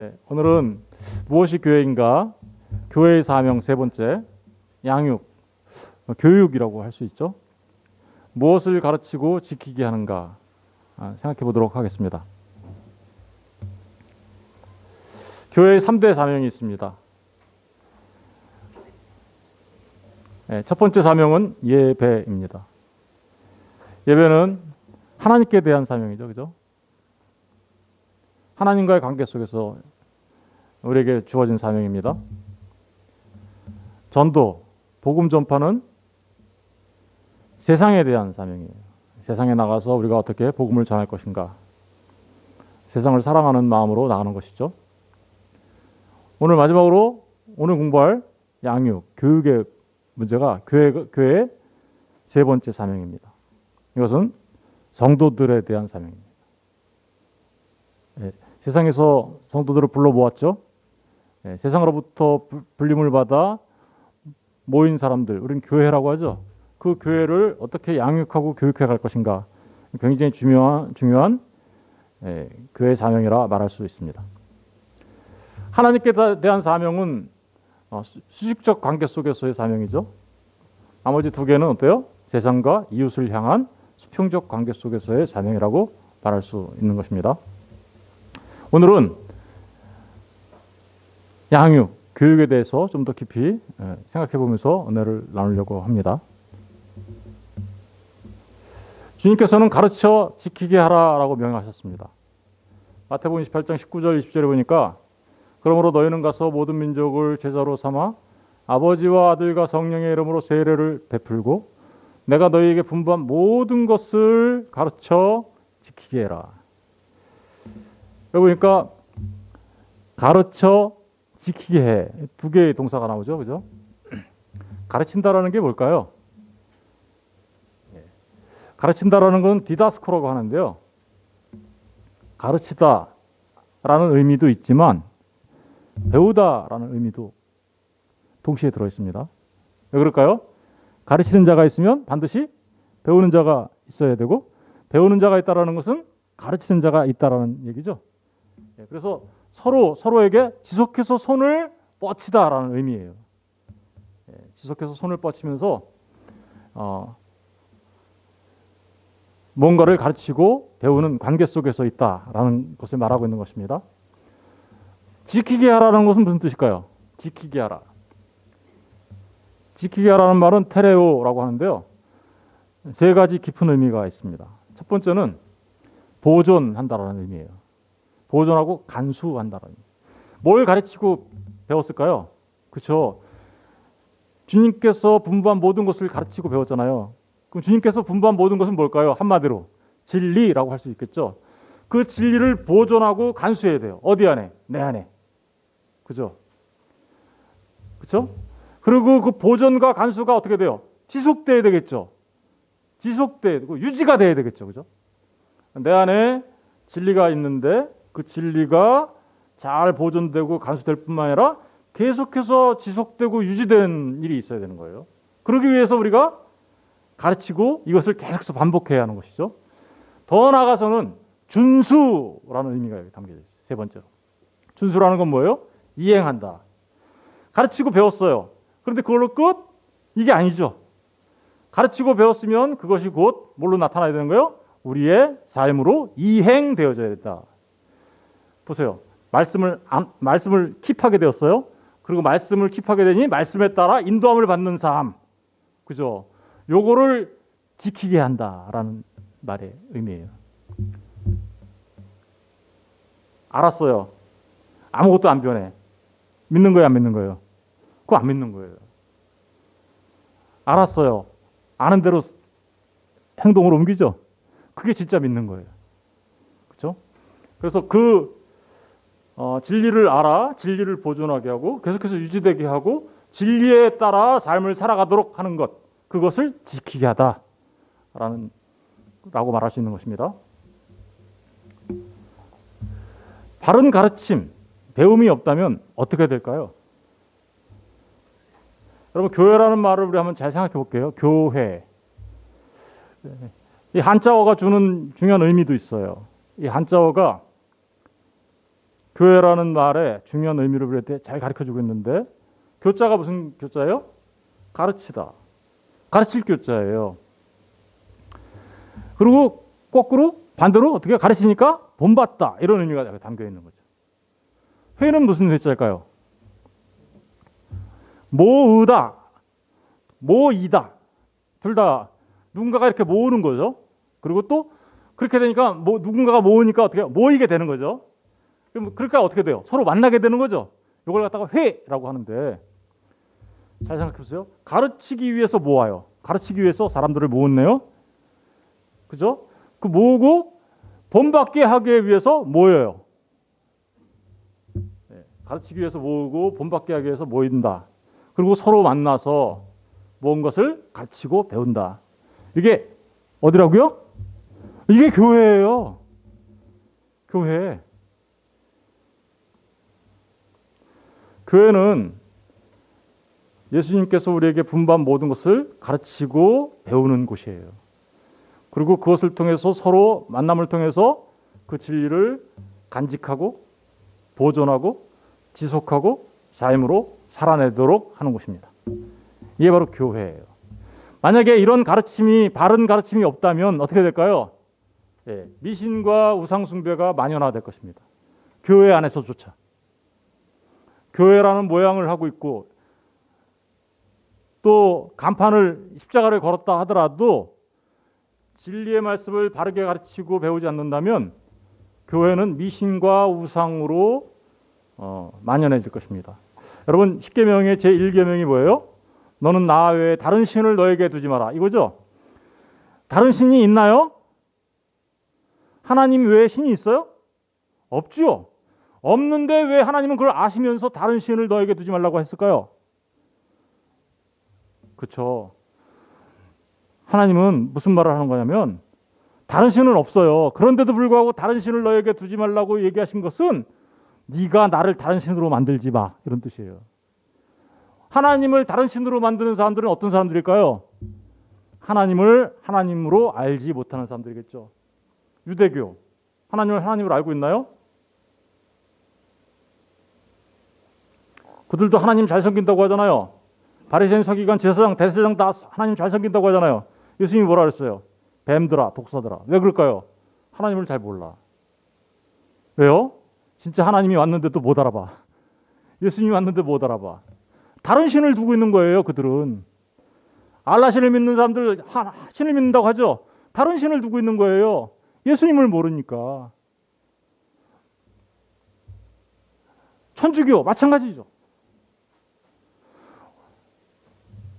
네, 오늘은 무엇이 교회인가? 교회의 사명 세 번째, 양육, 교육이라고 할 수 있죠. 무엇을 가르치고 지키게 하는가 생각해 보도록 하겠습니다. 교회의 3대 사명이 있습니다. 네, 첫 번째 사명은 예배입니다. 예배는 하나님께 대한 사명이죠, 그죠? 하나님과의 관계 속에서 우리에게 주어진 사명입니다. 전도, 복음 전파는 세상에 대한 사명이에요. 세상에 나가서 우리가 어떻게 복음을 전할 것인가. 세상을 사랑하는 마음으로 나가는 것이죠. 오늘 마지막으로 오늘 공부할 양육, 교육의 문제가 교회의 세 번째 사명입니다. 이것은 성도들에 대한 사명입니다. 예, 세상에서 성도들을 불러 모았죠. 예, 세상으로부터 불림을 받아 모인 사람들, 우리는 교회라고 하죠. 그 교회를 어떻게 양육하고 교육해 갈 것인가, 굉장히 중요한 교회 사명이라 말할 수 있습니다. 하나님께 대한 사명은 수직적 관계 속에서의 사명이죠. 나머지 두 개는 어때요? 세상과 이웃을 향한 수평적 관계 속에서의 사명이라고 말할 수 있는 것입니다. 오늘은 양육, 교육에 대해서 좀 더 깊이 생각해 보면서 은혜를 나누려고 합니다. 주님께서는 가르쳐 지키게 하라라고 명령하셨습니다. 마태복음 28장 19절 20절에 보니까 그러므로 너희는 가서 모든 민족을 제자로 삼아 아버지와 아들과 성령의 이름으로 세례를 베풀고 내가 너희에게 분부한 모든 것을 가르쳐 지키게 해라. 여기 보니까 가르쳐 지키게 해. 두 개의 동사가 나오죠. 그죠? 가르친다라는 게 뭘까요? 가르친다라는 건 디다스코라고 하는데요. 가르치다라는 의미도 있지만 배우다라는 의미도 동시에 들어 있습니다. 왜 그럴까요? 가르치는 자가 있으면 반드시 배우는 자가 있어야 되고 배우는 자가 있다라는 것은 가르치는 자가 있다라는 얘기죠. 그래서 서로에게 지속해서 손을 뻗치다라는 의미예요. 지속해서 손을 뻗치면서 뭔가를 가르치고 배우는 관계 속에서 있다라는 것을 말하고 있는 것입니다. 지키게 하라는 것은 무슨 뜻일까요? 지키게 하라. 지키게 하라는 말은 테레오라고 하는데요. 세 가지 깊은 의미가 있습니다. 첫 번째는 보존한다라는 의미예요. 보존하고 간수한다라는 의미. 뭘 가르치고 배웠을까요? 그렇죠. 주님께서 분부한 모든 것을 가르치고 배웠잖아요. 그럼 주님께서 분부한 모든 것은 뭘까요? 한마디로 진리라고 할 수 있겠죠. 그 진리를 보존하고 간수해야 돼요. 어디 안에? 내 안에. 그죠? 그렇죠? 그리고 그 보존과 간수가 어떻게 돼요? 지속돼야 되겠죠. 지속돼야 되고 유지가 돼야 되겠죠. 그죠? 내 안에 진리가 있는데 그 진리가 잘 보존되고 간수될 뿐만 아니라 계속해서 지속되고 유지된 일이 있어야 되는 거예요. 그러기 위해서 우리가 가르치고 이것을 계속해서 반복해야 하는 것이죠. 더 나아가서는 준수라는 의미가 여기 담겨져 있어요. 세 번째로. 준수라는 건 뭐예요? 이행한다. 가르치고 배웠어요. 그런데 그걸로 끝? 이게 아니죠. 가르치고 배웠으면 그것이 곧 뭘로 나타나야 되는 거예요? 우리의 삶으로 이행되어져야 된다. 보세요. 말씀을 킵하게 되었어요. 그리고 말씀을 킵하게 되니 말씀에 따라 인도함을 받는 삶. 그죠? 요거를 지키게 한다라는 말의 의미예요. 알았어요. 아무것도 안 변해. 믿는 거예요, 안 믿는 거예요? 그거 안 믿는 거예요. 알았어요. 아는 대로 행동으로 옮기죠? 그게 진짜 믿는 거예요. 그렇죠? 그래서 진리를 알아, 진리를 보존하게 하고 계속해서 유지되게 하고 진리에 따라 삶을 살아가도록 하는 것, 그것을 지키게 하다라고 말할 수 있는 것입니다. 바른 가르침, 배움이 없다면 어떻게 될까요? 여러분, 교회라는 말을 우리 한번 잘 생각해 볼게요. 교회. 이 한자어가 주는 중요한 의미도 있어요. 이 한자어가 교회라는 말에 중요한 의미를 부를 때 잘 가르쳐주고 있는데 교자가 무슨 교자예요? 가르치다. 가르칠 교자예요. 그리고 거꾸로 반대로 어떻게 가르치니까 본받다 이런 의미가 담겨 있는 거죠. 회는 무슨 회자일까요? 모으다, 모이다. 둘 다 누군가가 이렇게 모으는 거죠. 그리고 또 그렇게 되니까 누군가가 모으니까 어떻게 모이게 되는 거죠. 그러니까 어떻게 돼요? 서로 만나게 되는 거죠. 이걸 갖다가 회라고 하는데 잘 생각해 보세요. 가르치기 위해서 모아요. 가르치기 위해서 사람들을 모았네요. 그죠? 그 모으고 본받게 하기 위해서 모여요. 네, 가르치기 위해서 모으고 본받게 하기 위해서 모인다. 그리고 서로 만나서 모은 것을 가르치고 배운다. 이게 어디라고요? 이게 교회예요. 교회. 교회는 예수님께서 우리에게 분반 모든 것을 가르치고 배우는 곳이에요. 그리고 그것을 통해서 서로 만남을 통해서 그 진리를 간직하고 보존하고 지속하고 삶으로 살아내도록 하는 곳입니다. 이게 바로 교회예요. 만약에 이런 가르침이 바른 가르침이 없다면 어떻게 될까요? 미신과 우상숭배가 만연화될 것입니다. 교회 안에서조차. 교회라는 모양을 하고 있고 또 간판을 십자가를 걸었다 하더라도 진리의 말씀을 바르게 가르치고 배우지 않는다면 교회는 미신과 우상으로 만연해질 것입니다. 여러분 십계명의 제1계명이 뭐예요? 너는 나 외에 다른 신을 너에게 두지 마라 이거죠? 다른 신이 있나요? 하나님 외에 신이 있어요? 없죠. 없는데 왜 하나님은 그걸 아시면서 다른 신을 너에게 두지 말라고 했을까요? 그렇죠. 하나님은 무슨 말을 하는 거냐면 다른 신은 없어요. 그런데도 불구하고 다른 신을 너에게 두지 말라고 얘기하신 것은 네가 나를 다른 신으로 만들지 마 이런 뜻이에요. 하나님을 다른 신으로 만드는 사람들은 어떤 사람들일까요? 하나님을 하나님으로 알지 못하는 사람들이겠죠. 유대교. 하나님을 하나님으로 알고 있나요? 그들도 하나님 잘 섬긴다고 하잖아요. 바리새인, 서기관, 제사장, 대제사장 다 하나님 잘 섬긴다고 하잖아요. 예수님이 뭐라 그랬어요? 뱀들아, 독사들아. 왜 그럴까요? 하나님을 잘 몰라. 왜요? 진짜 하나님이 왔는데도 못 알아봐. 예수님이 왔는데 못 알아봐. 다른 신을 두고 있는 거예요, 그들은. 알라 신을 믿는 사람들 신을 믿는다고 하죠. 다른 신을 두고 있는 거예요. 예수님을 모르니까. 천주교 마찬가지죠.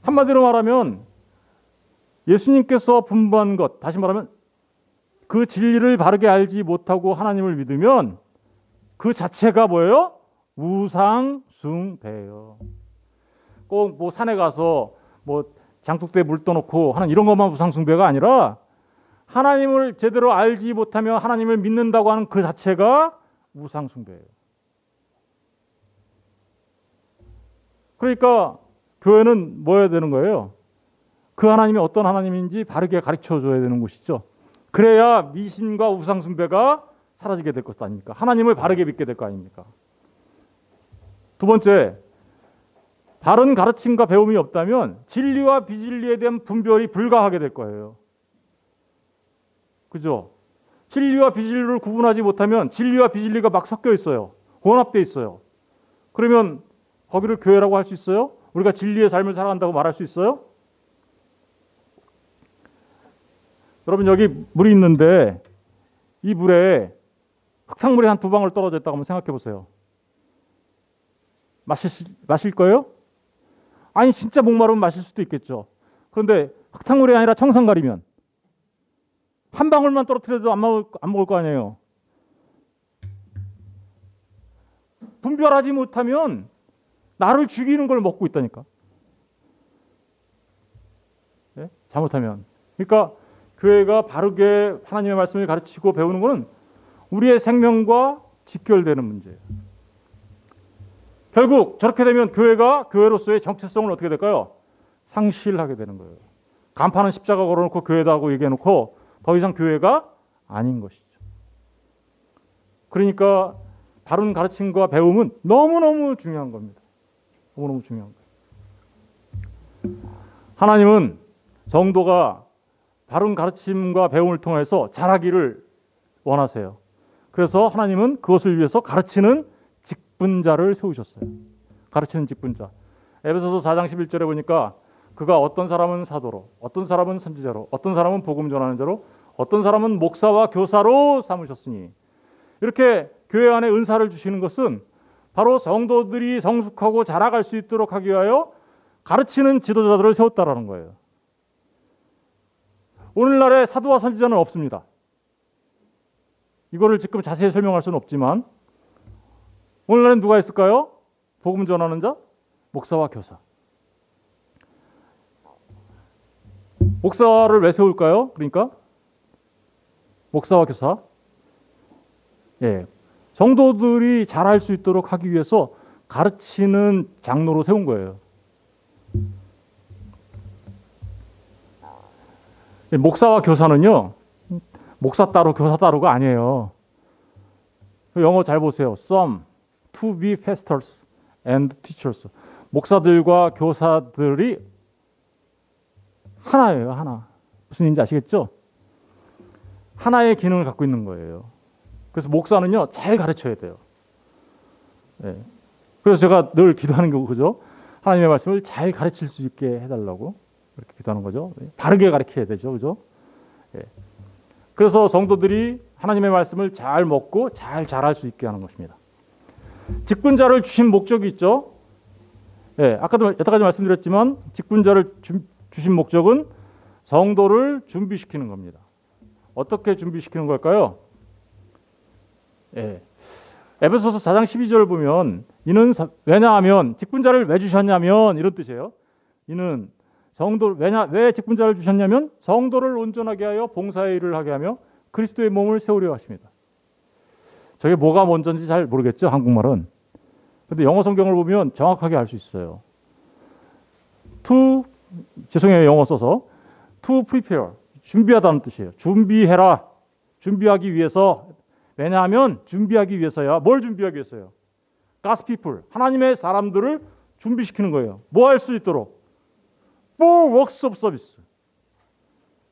한마디로 말하면 예수님께서 분부한 것, 다시 말하면 그 진리를 바르게 알지 못하고 하나님을 믿으면 그 자체가 뭐예요? 우상숭배예요. 꼭 뭐 산에 가서 뭐 장독대에 물 떠놓고 하는 이런 것만 우상숭배가 아니라 하나님을 제대로 알지 못하며 하나님을 믿는다고 하는 그 자체가 우상숭배예요. 그러니까 교회는 뭐 해야 되는 거예요? 그 하나님이 어떤 하나님인지 바르게 가르쳐줘야 되는 곳이죠. 그래야 미신과 우상숭배가 사라지게 될 것 아닙니까? 하나님을 바르게 믿게 될 거 아닙니까? 두 번째, 바른 가르침과 배움이 없다면 진리와 비진리에 대한 분별이 불가하게 될 거예요. 그죠? 진리와 비진리를 구분하지 못하면 진리와 비진리가 막 섞여 있어요. 혼합되어 있어요. 그러면 거기를 교회라고 할 수 있어요? 우리가 진리의 삶을 살아간다고 말할 수 있어요? 여러분 여기 물이 있는데 이 물에 흙탕물이 한 2방울 떨어져 있다고 한번 생각해 보세요. 마실 거예요? 아니 진짜 목마르면 마실 수도 있겠죠. 그런데 흙탕물이 아니라 청산가리면 한 방울만 떨어뜨려도 안 먹을 거 아니에요. 분별하지 못하면 나를 죽이는 걸 먹고 있다니까. 네? 잘못하면. 그러니까 교회가 바르게 하나님의 말씀을 가르치고 배우는 것은 우리의 생명과 직결되는 문제예요. 결국 저렇게 되면 교회가 교회로서의 정체성을 어떻게 될까요? 상실하게 되는 거예요. 간판은 십자가 걸어놓고 교회다 하고 얘기해놓고 더 이상 교회가 아닌 것이죠. 그러니까 바른 가르침과 배움은 너무너무 중요한 겁니다. 너무너무 중요한 거예요. 하나님은 성도가 바른 가르침과 배움을 통해서 자라기를 원하세요. 그래서 하나님은 그것을 위해서 가르치는 직분자를 세우셨어요. 가르치는 직분자. 에베소서 4장 11절에 보니까 그가 어떤 사람은 사도로, 어떤 사람은 선지자로, 어떤 사람은 복음 전하는 자로, 어떤 사람은 목사와 교사로 삼으셨으니, 이렇게 교회 안에 은사를 주시는 것은 바로 성도들이 성숙하고 자라갈 수 있도록 하기 위하여 가르치는 지도자들을 세웠다라는 거예요. 오늘날의 사도와 선지자는 없습니다. 이거를 지금 자세히 설명할 수는 없지만 오늘날엔 누가 있을까요? 복음 전하는 자, 목사와 교사. 목사를 왜 세울까요? 그러니까 목사와 교사. 예, 성도들이 잘할 수 있도록 하기 위해서 가르치는 장로로 세운 거예요. 목사와 교사는요, 목사 따로 교사 따로가 아니에요. 영어 잘 보세요. Some to be pastors and teachers. 목사들과 교사들이 하나예요, 하나. 무슨 얘기인지 아시겠죠? 하나의 기능을 갖고 있는 거예요. 그래서 목사는요, 잘 가르쳐야 돼요. 네. 그래서 제가 늘 기도하는 게 그죠? 하나님의 말씀을 잘 가르칠 수 있게 해달라고 그렇게 기도하는 거죠. 바르게 가르쳐야 되죠, 그죠? 네. 그래서 성도들이 하나님의 말씀을 잘 먹고 잘 자랄 수 있게 하는 것입니다. 직분자를 주신 목적이 있죠. 네, 아까도 여태까지 말씀드렸지만 직분자를 주신 목적은 성도를 준비시키는 겁니다. 어떻게 준비시키는 걸까요? 예. 에베소서 4장 12절을 보면 이는 왜냐하면 직분자를 왜 주셨냐면 이런 뜻이에요. 이는 왜 직분자를 주셨냐면 성도를 온전하게 하여 봉사의 일을 하게 하며 그리스도의 몸을 세우려 하십니다. 저게 뭐가 먼저인지 잘 모르겠죠, 한국말은. 근데 영어 성경을 보면 정확하게 알 수 있어요. 죄송해요, 영어 써서. To prepare, 준비하다는 뜻이에요. 준비해라. 준비하기 위해서. 왜냐하면 준비하기 위해서야. 뭘 준비하기 위해서요? God's people, 하나님의 사람들을 준비시키는 거예요. 뭐 할 수 있도록? For works of service.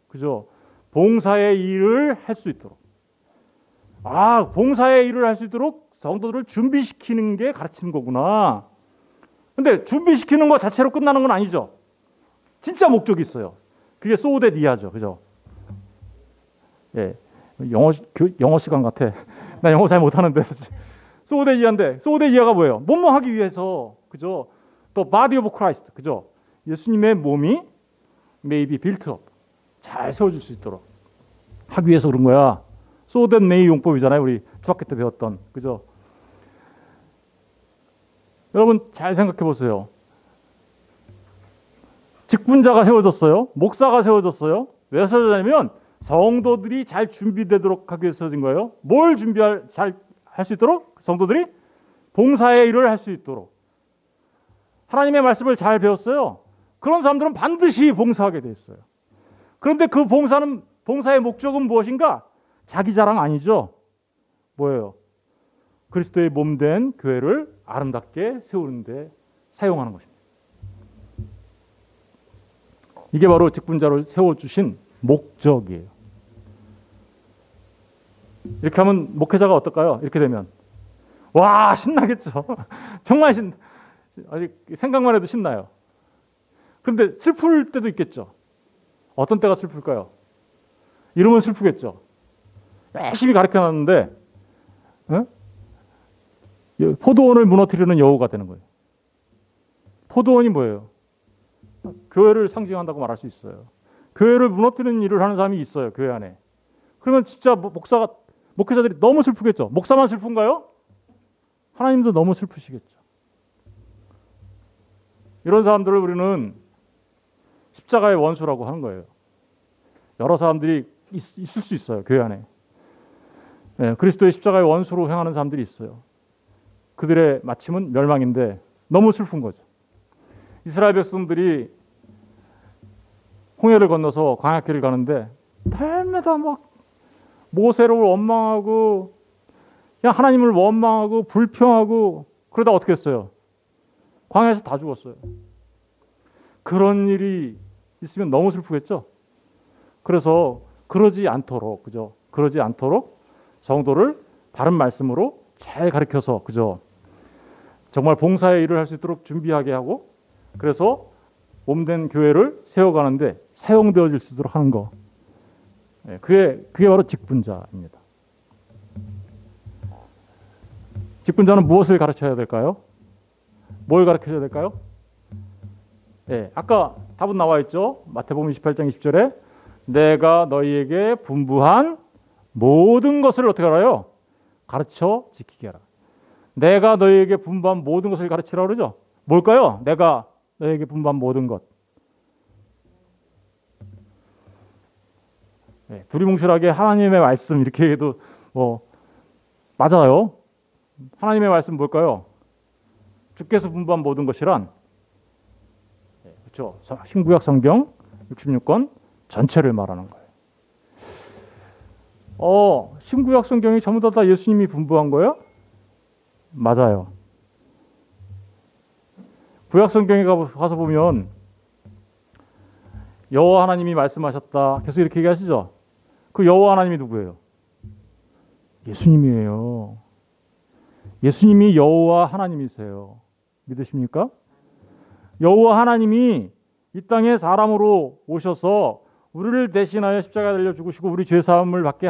그죠? 봉사의 일을 할 수 있도록. 봉사의 일을 할 수 있도록 성도들을 준비시키는 게 가르치는 거구나. 근데 준비시키는 것 자체로 끝나는 건 아니죠. 진짜 목적이 있어요. 그게 소데디아죠. 그죠? 예. 영어 시간 같아. 나 영어 잘 못하는데. 소데이아인데, 소데이아가 뭐예요? 뭐뭐 하기 위해서. 그죠? 또 body of Christ. 그죠? 예수님의 몸이 may be built up. 잘 세워질 수 있도록 하기 위해서 그런 거야. 소덴메이 용법이잖아요. 우리 중학교 때 배웠던. 그죠? 여러분 잘 생각해 보세요. 직분자가 세워졌어요. 목사가 세워졌어요. 왜 세워졌냐면 성도들이 잘 준비되도록 하기 위해서 세워진 거예요. 뭘 잘 할 수 있도록? 성도들이 봉사의 일을 할 수 있도록. 하나님의 말씀을 잘 배웠어요. 그런 사람들은 반드시 봉사하게 돼 있어요. 그런데 그 봉사의 목적은 무엇인가? 자기 자랑 아니죠. 뭐예요? 그리스도의 몸된 교회를 아름답게 세우는 데 사용하는 것입니다. 이게 바로 직분자를 세워주신 목적이에요. 이렇게 하면 목회자가 어떨까요? 이렇게 되면 와, 신나겠죠. 정말 생각만 해도 신나요. 그런데 슬플 때도 있겠죠. 어떤 때가 슬플까요? 이러면 슬프겠죠. 열심히 가르쳐놨는데 포도원을 무너뜨리는 여우가 되는 거예요. 포도원이 뭐예요? 교회를 상징한다고 말할 수 있어요. 교회를 무너뜨리는 일을 하는 사람이 있어요. 교회 안에. 그러면 진짜 목회자들이 너무 슬프겠죠. 목사만 슬픈가요? 하나님도 너무 슬프시겠죠. 이런 사람들을 우리는 십자가의 원수라고 하는 거예요. 여러 사람들이 있을 수 있어요. 교회 안에. 네, 그리스도의 십자가의 원수로 행하는 사람들이 있어요. 그들의 마침은 멸망인데 너무 슬픈 거죠. 이스라엘 백성들이 홍해를 건너서 광야길을 가는데 달마다 막 모세를 원망하고 그냥 하나님을 원망하고 불평하고 그러다 어떻게 했어요? 광야에서 다 죽었어요. 그런 일이 있으면 너무 슬프겠죠? 그래서 그러지 않도록, 그죠? 그러지 않도록 성도를 바른 말씀으로 잘 가르쳐서, 그죠? 정말 봉사의 일을 할 수 있도록 준비하게 하고, 그래서 몸된 교회를 세워가는데 사용되어질 수 있도록 하는 거. 그게 바로 직분자입니다. 직분자는 무엇을 가르쳐야 될까요? 뭘 가르쳐야 될까요? 아까 답은 나와 있죠. 마태복음 28장 20절에 내가 너희에게 분부한 모든 것을 어떻게 알아요? 가르쳐 지키게 하라. 내가 너희에게 분부한 모든 것을 가르치라고 그러죠. 뭘까요? 내가 너희에게 분부한 모든 것. 두리뭉실하게 하나님의 말씀 이렇게 해도 맞아요. 하나님의 말씀 뭘까요? 주께서 분부한 모든 것이란, 그렇죠. 신구약 성경 66권 전체를 말하는 거예요. 신구약 성경이 전부 다 예수님이 분부한 거예요? 맞아요. 구약 성경에 가서 보면 여호와 하나님이 말씀하셨다. 계속 이렇게 얘기하시죠. 그 여호와 하나님이 누구예요? 예수님이에요. 예수님이 여호와 하나님이세요. 믿으십니까? 여호와 하나님이 이 땅에 사람으로 오셔서 우리를 대신하여 십자가에 달려 죽으시고 우리 죄 사함을 받게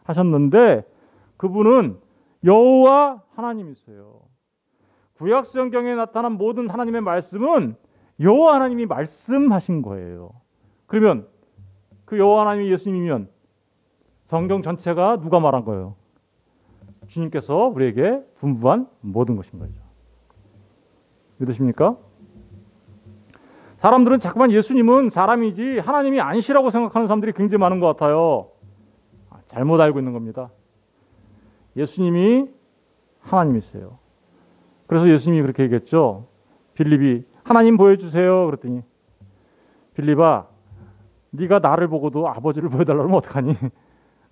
하셨는데 그분은 여호와 하나님이세요. 구약 성경에 나타난 모든 하나님의 말씀은 여호와 하나님이 말씀하신 거예요. 그러면 그 여호와 하나님이 예수님이면 성경 전체가 누가 말한 거예요? 주님께서 우리에게 분부한 모든 것인 거죠. 믿으십니까? 사람들은 자꾸만 예수님은 사람이지 하나님이 아니시라고 생각하는 사람들이 굉장히 많은 것 같아요. 잘못 알고 있는 겁니다. 예수님이 하나님이세요. 그래서 예수님이 그렇게 얘기했죠. 빌립이 하나님 보여주세요. 그랬더니 빌립아, 네가 나를 보고도 아버지를 보여달라고 하면 어떡하니?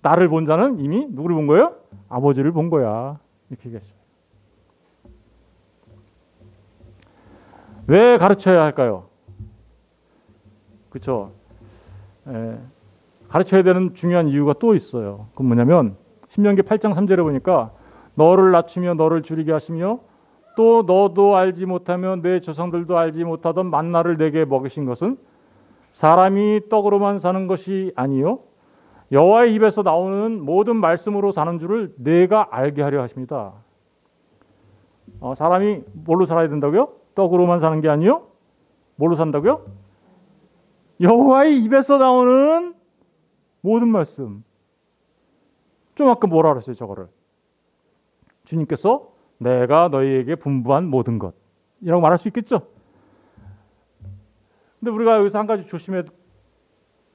나를 본 자는 이미 누구를 본 거예요? 아버지를 본 거야. 이렇게 얘기했어요. 왜 가르쳐야 할까요? 그렇죠. 가르쳐야 되는 중요한 이유가 또 있어요. 그건 뭐냐면 신명기 8장 3절에 보니까 너를 낮추며 너를 줄이게 하시며 또 너도 알지 못하며 내 조상들도 알지 못하던 만나를 내게 먹이신 것은 사람이 떡으로만 사는 것이 아니요 여호와의 입에서 나오는 모든 말씀으로 사는 줄을 내가 알게 하려 하십니다. 사람이 뭘로 살아야 된다고요? 떡으로만 사는 게 아니요? 뭘로 산다고요? 여호와의 입에서 나오는 모든 말씀. 좀 아까 뭐라 그랬어요, 저거를? 주님께서 내가 너희에게 분부한 모든 것 이라고 말할 수 있겠죠? 근데 우리가 여기서 한 가지 조심해야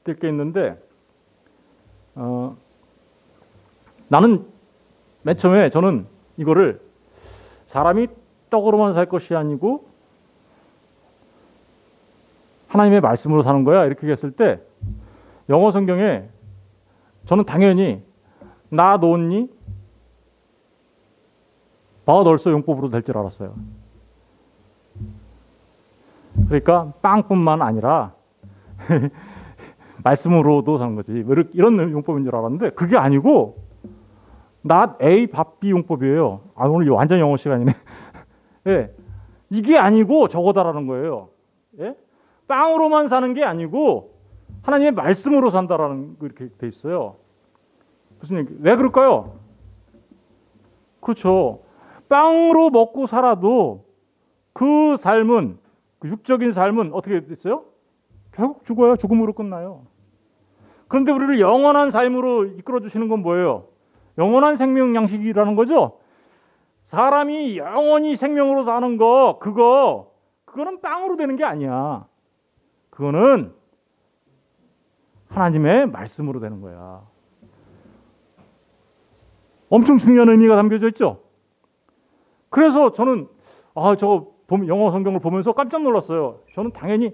될 게 있는데 나는 맨 처음에 저는 이거를 사람이 떡으로만 살 것이 아니고 하나님의 말씀으로 사는 거야 이렇게 했을 때 영어 성경에 저는 당연히 not only but also 용법으로 될 줄 알았어요. 그러니까 빵뿐만 아니라 말씀으로도 사는 거지. 이런 용법인 줄 알았는데 그게 아니고 not A, but B 용법이에요. 오늘 완전 영어 시간이네. 예, 이게 아니고 저거다라는 거예요. 예? 빵으로만 사는 게 아니고 하나님의 말씀으로 산다라는 거 이렇게 돼 있어요. 무슨 얘기? 왜 그럴까요? 그렇죠. 빵으로 먹고 살아도 그 삶은 그 육적인 삶은 어떻게 됐어요? 결국 죽어요. 죽음으로 끝나요. 그런데 우리를 영원한 삶으로 이끌어 주시는 건 뭐예요? 영원한 생명 양식이라는 거죠. 사람이 영원히 생명으로 사는 거 그거는 빵으로 되는 게 아니야. 그거는 하나님의 말씀으로 되는 거야. 엄청 중요한 의미가 담겨져 있죠. 그래서 저는 저거 영어 성경을 보면서 깜짝 놀랐어요. 저는 당연히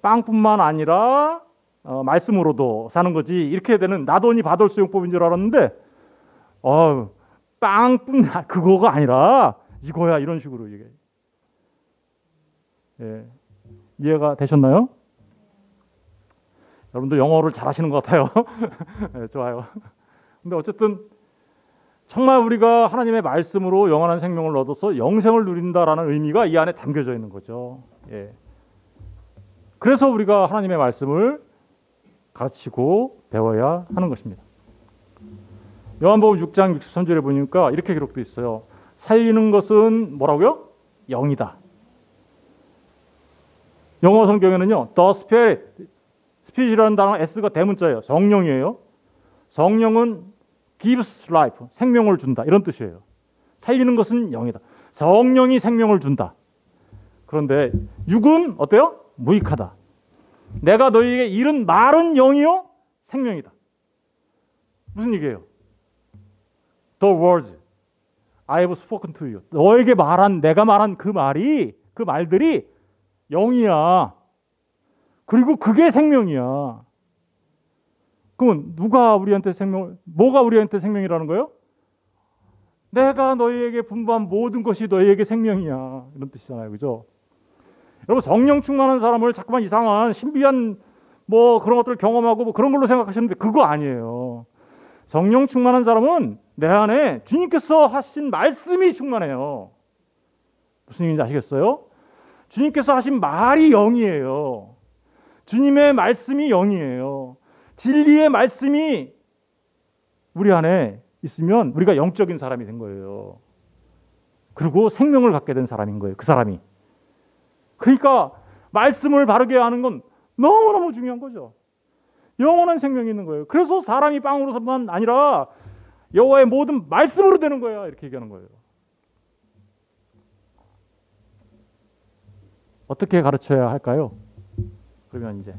빵뿐만 아니라 말씀으로도 사는 거지 이렇게 되는 나돈이 바돌수 용법인 줄 알았는데 빵 뿜나 그거가 아니라 이거야 이런 식으로 얘기해. 예. 이해가 되셨나요? 여러분들 영어를 잘하시는 것 같아요. 네, 좋아요. 근데 어쨌든 정말 우리가 하나님의 말씀으로 영원한 생명을 얻어서 영생을 누린다라는 의미가 이 안에 담겨져 있는 거죠. 예. 그래서 우리가 하나님의 말씀을 가르치고 배워야 하는 것입니다. 요한복음 6장 63절에 보니까 이렇게 기록되어 있어요. 살리는 것은 뭐라고요? 영이다. 영어 성경에는요, the Spirit, 스피릿이라는 단어 S가 대문자예요. 성령이에요. 성령은 gives life, 생명을 준다 이런 뜻이에요. 살리는 것은 영이다. 성령이 생명을 준다. 그런데 육은 어때요? 무익하다. 내가 너희에게 이른 말은 영이요 생명이다. 무슨 얘기예요? The words I have spoken to you. 너에게 내가 말한 그 말들이 영이야. 그리고 그게 생명이야. 그러면 뭐가 우리한테 생명이라는 거예요? 내가 너희에게 분부한 모든 것이 너희에게 생명이야. 이런 뜻이잖아요. 그죠? 여러분, 성령 충만한 사람을 자꾸만 이상한 신비한 그런 것들을 경험하고 그런 걸로 생각하시는데 그거 아니에요. 성령 충만한 사람은 내 안에 주님께서 하신 말씀이 충만해요. 무슨 얘기인지 아시겠어요? 주님께서 하신 말이 영이에요. 주님의 말씀이 영이에요. 진리의 말씀이 우리 안에 있으면 우리가 영적인 사람이 된 거예요. 그리고 생명을 갖게 된 사람인 거예요. 그 사람이. 그러니까 말씀을 바르게 하는 건 너무너무 중요한 거죠. 영원한 생명이 있는 거예요. 그래서 사람이 빵으로서만 아니라 여호와의 모든 말씀으로 되는 거야. 이렇게 얘기하는 거예요. 어떻게 가르쳐야 할까요? 그러면 이제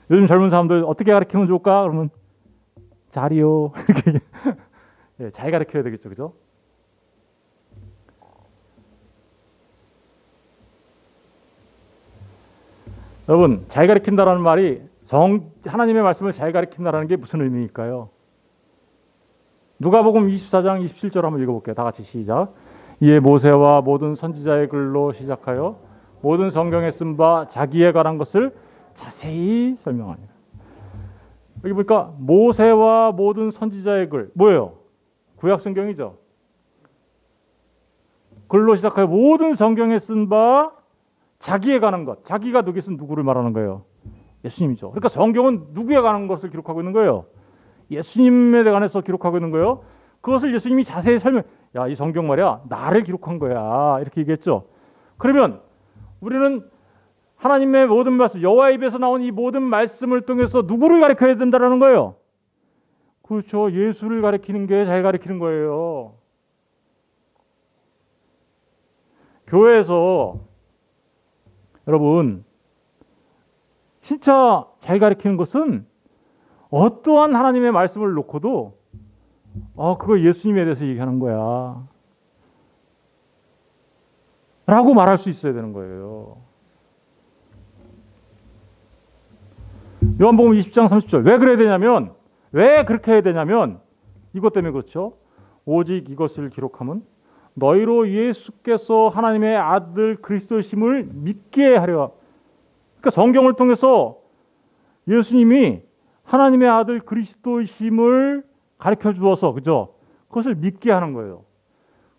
요즘 젊은 사람들 어떻게 가르치면 좋을까? 그러면 잘이요. 이렇게 네, 잘 가르쳐야 되겠죠, 그죠? 여러분, 잘 가르친다라는 말이 하나님의 말씀을 잘 가르친다라는 게 무슨 의미일까요? 누가복음 24장 27절 한번 읽어볼게요. 다 같이 시작. 이에 모세와 모든 선지자의 글로 시작하여 모든 성경에 쓴 바 자기에 관한 것을 자세히 설명하니라. 여기 보니까 모세와 모든 선지자의 글 뭐예요? 구약 성경이죠. 글로 시작하여 모든 성경에 쓴 바 자기에 관한 것. 자기가 누구를 말하는 거예요? 예수님이죠. 그러니까 성경은 누구에 관한 것을 기록하고 있는 거예요? 예수님에 관해서 기록하고 있는 거예요. 그것을 예수님이 자세히 야, 이 성경 말이야, 나를 기록한 거야. 이렇게 얘기했죠. 그러면 우리는 하나님의 모든 말씀, 여호와의 입에서 나온 이 모든 말씀을 통해서 누구를 가르쳐야 된다는 거예요? 그렇죠. 예수를 가르치는 게 잘 가르치는 거예요. 교회에서 여러분 진짜 잘 가르치는 것은 어떠한 하나님의 말씀을 놓고도 그거 예수님에 대해서 얘기하는 거야 라고 말할 수 있어야 되는 거예요. 요한복음 20장 30절 왜 그렇게 해야 되냐면 이것 때문에 그렇죠. 오직 이것을 기록함은 너희로 예수께서 하나님의 아들 그리스도심을 믿게 하려. 그러니까 성경을 통해서 예수님이 하나님의 아들 그리스도심을 가르쳐 주어서 그죠? 그것을 믿게 하는 거예요.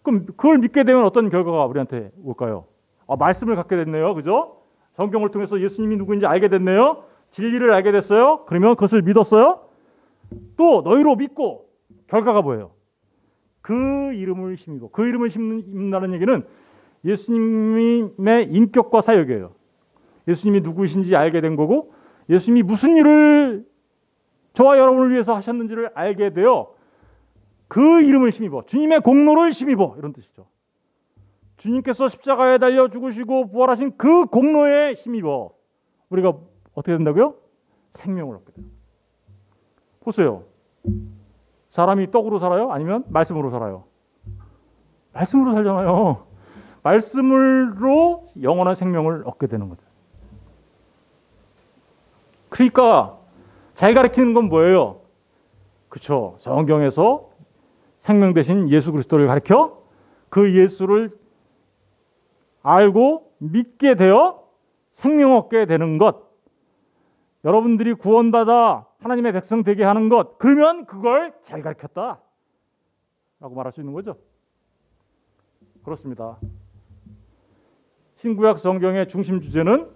그럼 그걸 믿게 되면 어떤 결과가 우리한테 올까요? 말씀을 갖게 됐네요. 그죠? 성경을 통해서 예수님이 누구인지 알게 됐네요. 진리를 알게 됐어요. 그러면 그것을 믿었어요. 또 너희로 믿고 결과가 뭐예요? 그 이름을 힘입어. 그 이름을 힘입는다는 얘기는 예수님의 인격과 사역이에요. 예수님이 누구이신지 알게 된 거고 예수님이 무슨 일을 저와 여러분을 위해서 하셨는지를 알게 되어 그 이름을 힘입어. 주님의 공로를 힘입어. 이런 뜻이죠. 주님께서 십자가에 달려 죽으시고 부활하신 그 공로에 힘입어. 우리가 어떻게 된다고요? 생명을 얻게 돼요. 보세요. 사람이 떡으로 살아요? 아니면 말씀으로 살아요? 말씀으로 살잖아요. 말씀으로 영원한 생명을 얻게 되는 거죠. 그러니까 잘 가르치는 건 뭐예요? 그렇죠. 성경에서 생명 대신 예수 그리스도를 가르쳐 그 예수를 알고 믿게 되어 생명 얻게 되는 것, 여러분들이 구원받아 하나님의 백성 되게 하는 것, 그러면 그걸 잘 가르쳤다 라고 말할 수 있는 거죠. 그렇습니다. 신구약 성경의 중심 주제는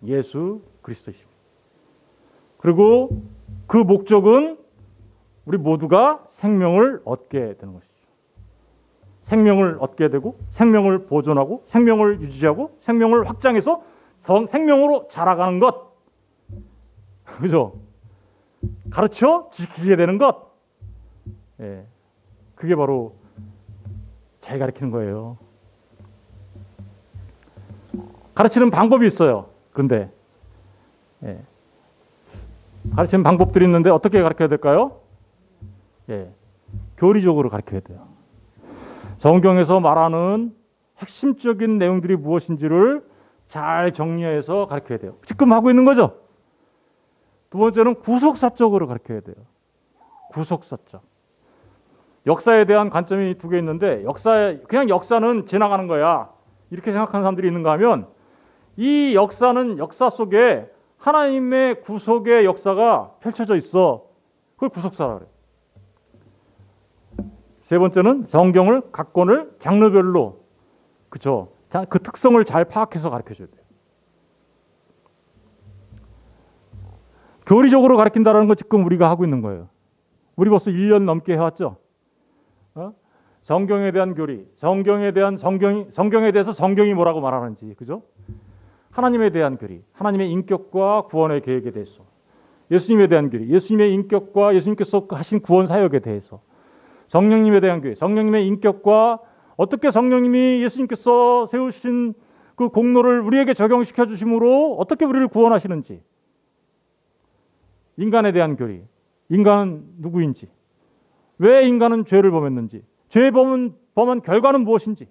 예수 그리스도입니다. 그리고 그 목적은 우리 모두가 생명을 얻게 되는 것이죠. 생명을 얻게 되고 생명을 보존하고 생명을 유지하고 생명을 확장해서 생명으로 자라가는 것, 그죠? 가르쳐 지키게 되는 것, 예, 그게 바로 잘 가르치는 거예요. 가르치는 방법이 있어요. 그런데 가르치는 방법들이 있는데 어떻게 가르쳐야 될까요? 교리적으로 가르쳐야 돼요. 성경에서 말하는 핵심적인 내용들이 무엇인지를 잘 정리해서 가르쳐야 돼요. 지금 하고 있는 거죠. 두 번째는 구속사적으로 가르쳐야 돼요. 구속사적. 역사에 대한 관점이 두 개 있는데, 그냥 역사는 지나가는 거야, 이렇게 생각하는 사람들이 있는가 하면, 이 역사는 역사 속에 하나님의 구속의 역사가 펼쳐져 있어. 그걸 구속사라 그래요. 세 번째는 성경을 각 권을 장르별로, 그죠? 그 특성을 잘 파악해서 가르쳐줘야 돼요. 교리적으로 가르친다는 건 지금 우리가 하고 있는 거예요. 우리 벌써 1년 넘게 해왔죠. 성경에 대한 교리, 성경에 대해서 성경이 뭐라고 말하는지, 그죠? 하나님에 대한 교리, 하나님의 인격과 구원의 계획에 대해서, 예수님에 대한 교리, 예수님의 인격과 예수님께서 하신 구원 사역에 대해서, 성령님에 대한 교리, 성령님의 인격과 어떻게 성령님이 예수님께서 세우신 그 공로를 우리에게 적용시켜 주심으로 어떻게 우리를 구원하시는지, 인간에 대한 교리, 인간은 누구인지, 왜 인간은 죄를 범했는지, 죄 범한 결과는 무엇인지,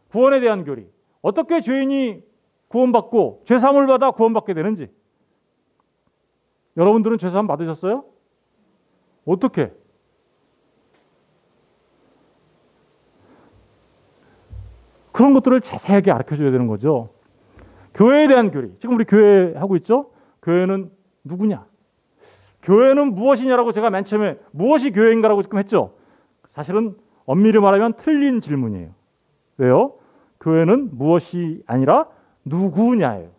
구원에 대한 교리, 어떻게 죄인이 구원받고 죄사함을 받아 구원받게 되는지. 여러분들은 죄사함 받으셨어요? 어떻게? 그런 것들을 자세하게 가르쳐줘야 되는 거죠. 교회에 대한 교리, 지금 우리 교회 하고 있죠? 교회는 누구냐? 교회는 무엇이냐라고 제가 맨 처음에 무엇이 교회인가라고 지금 했죠. 사실은 엄밀히 말하면 틀린 질문이에요. 왜요? 교회는 무엇이 아니라 누구냐예요.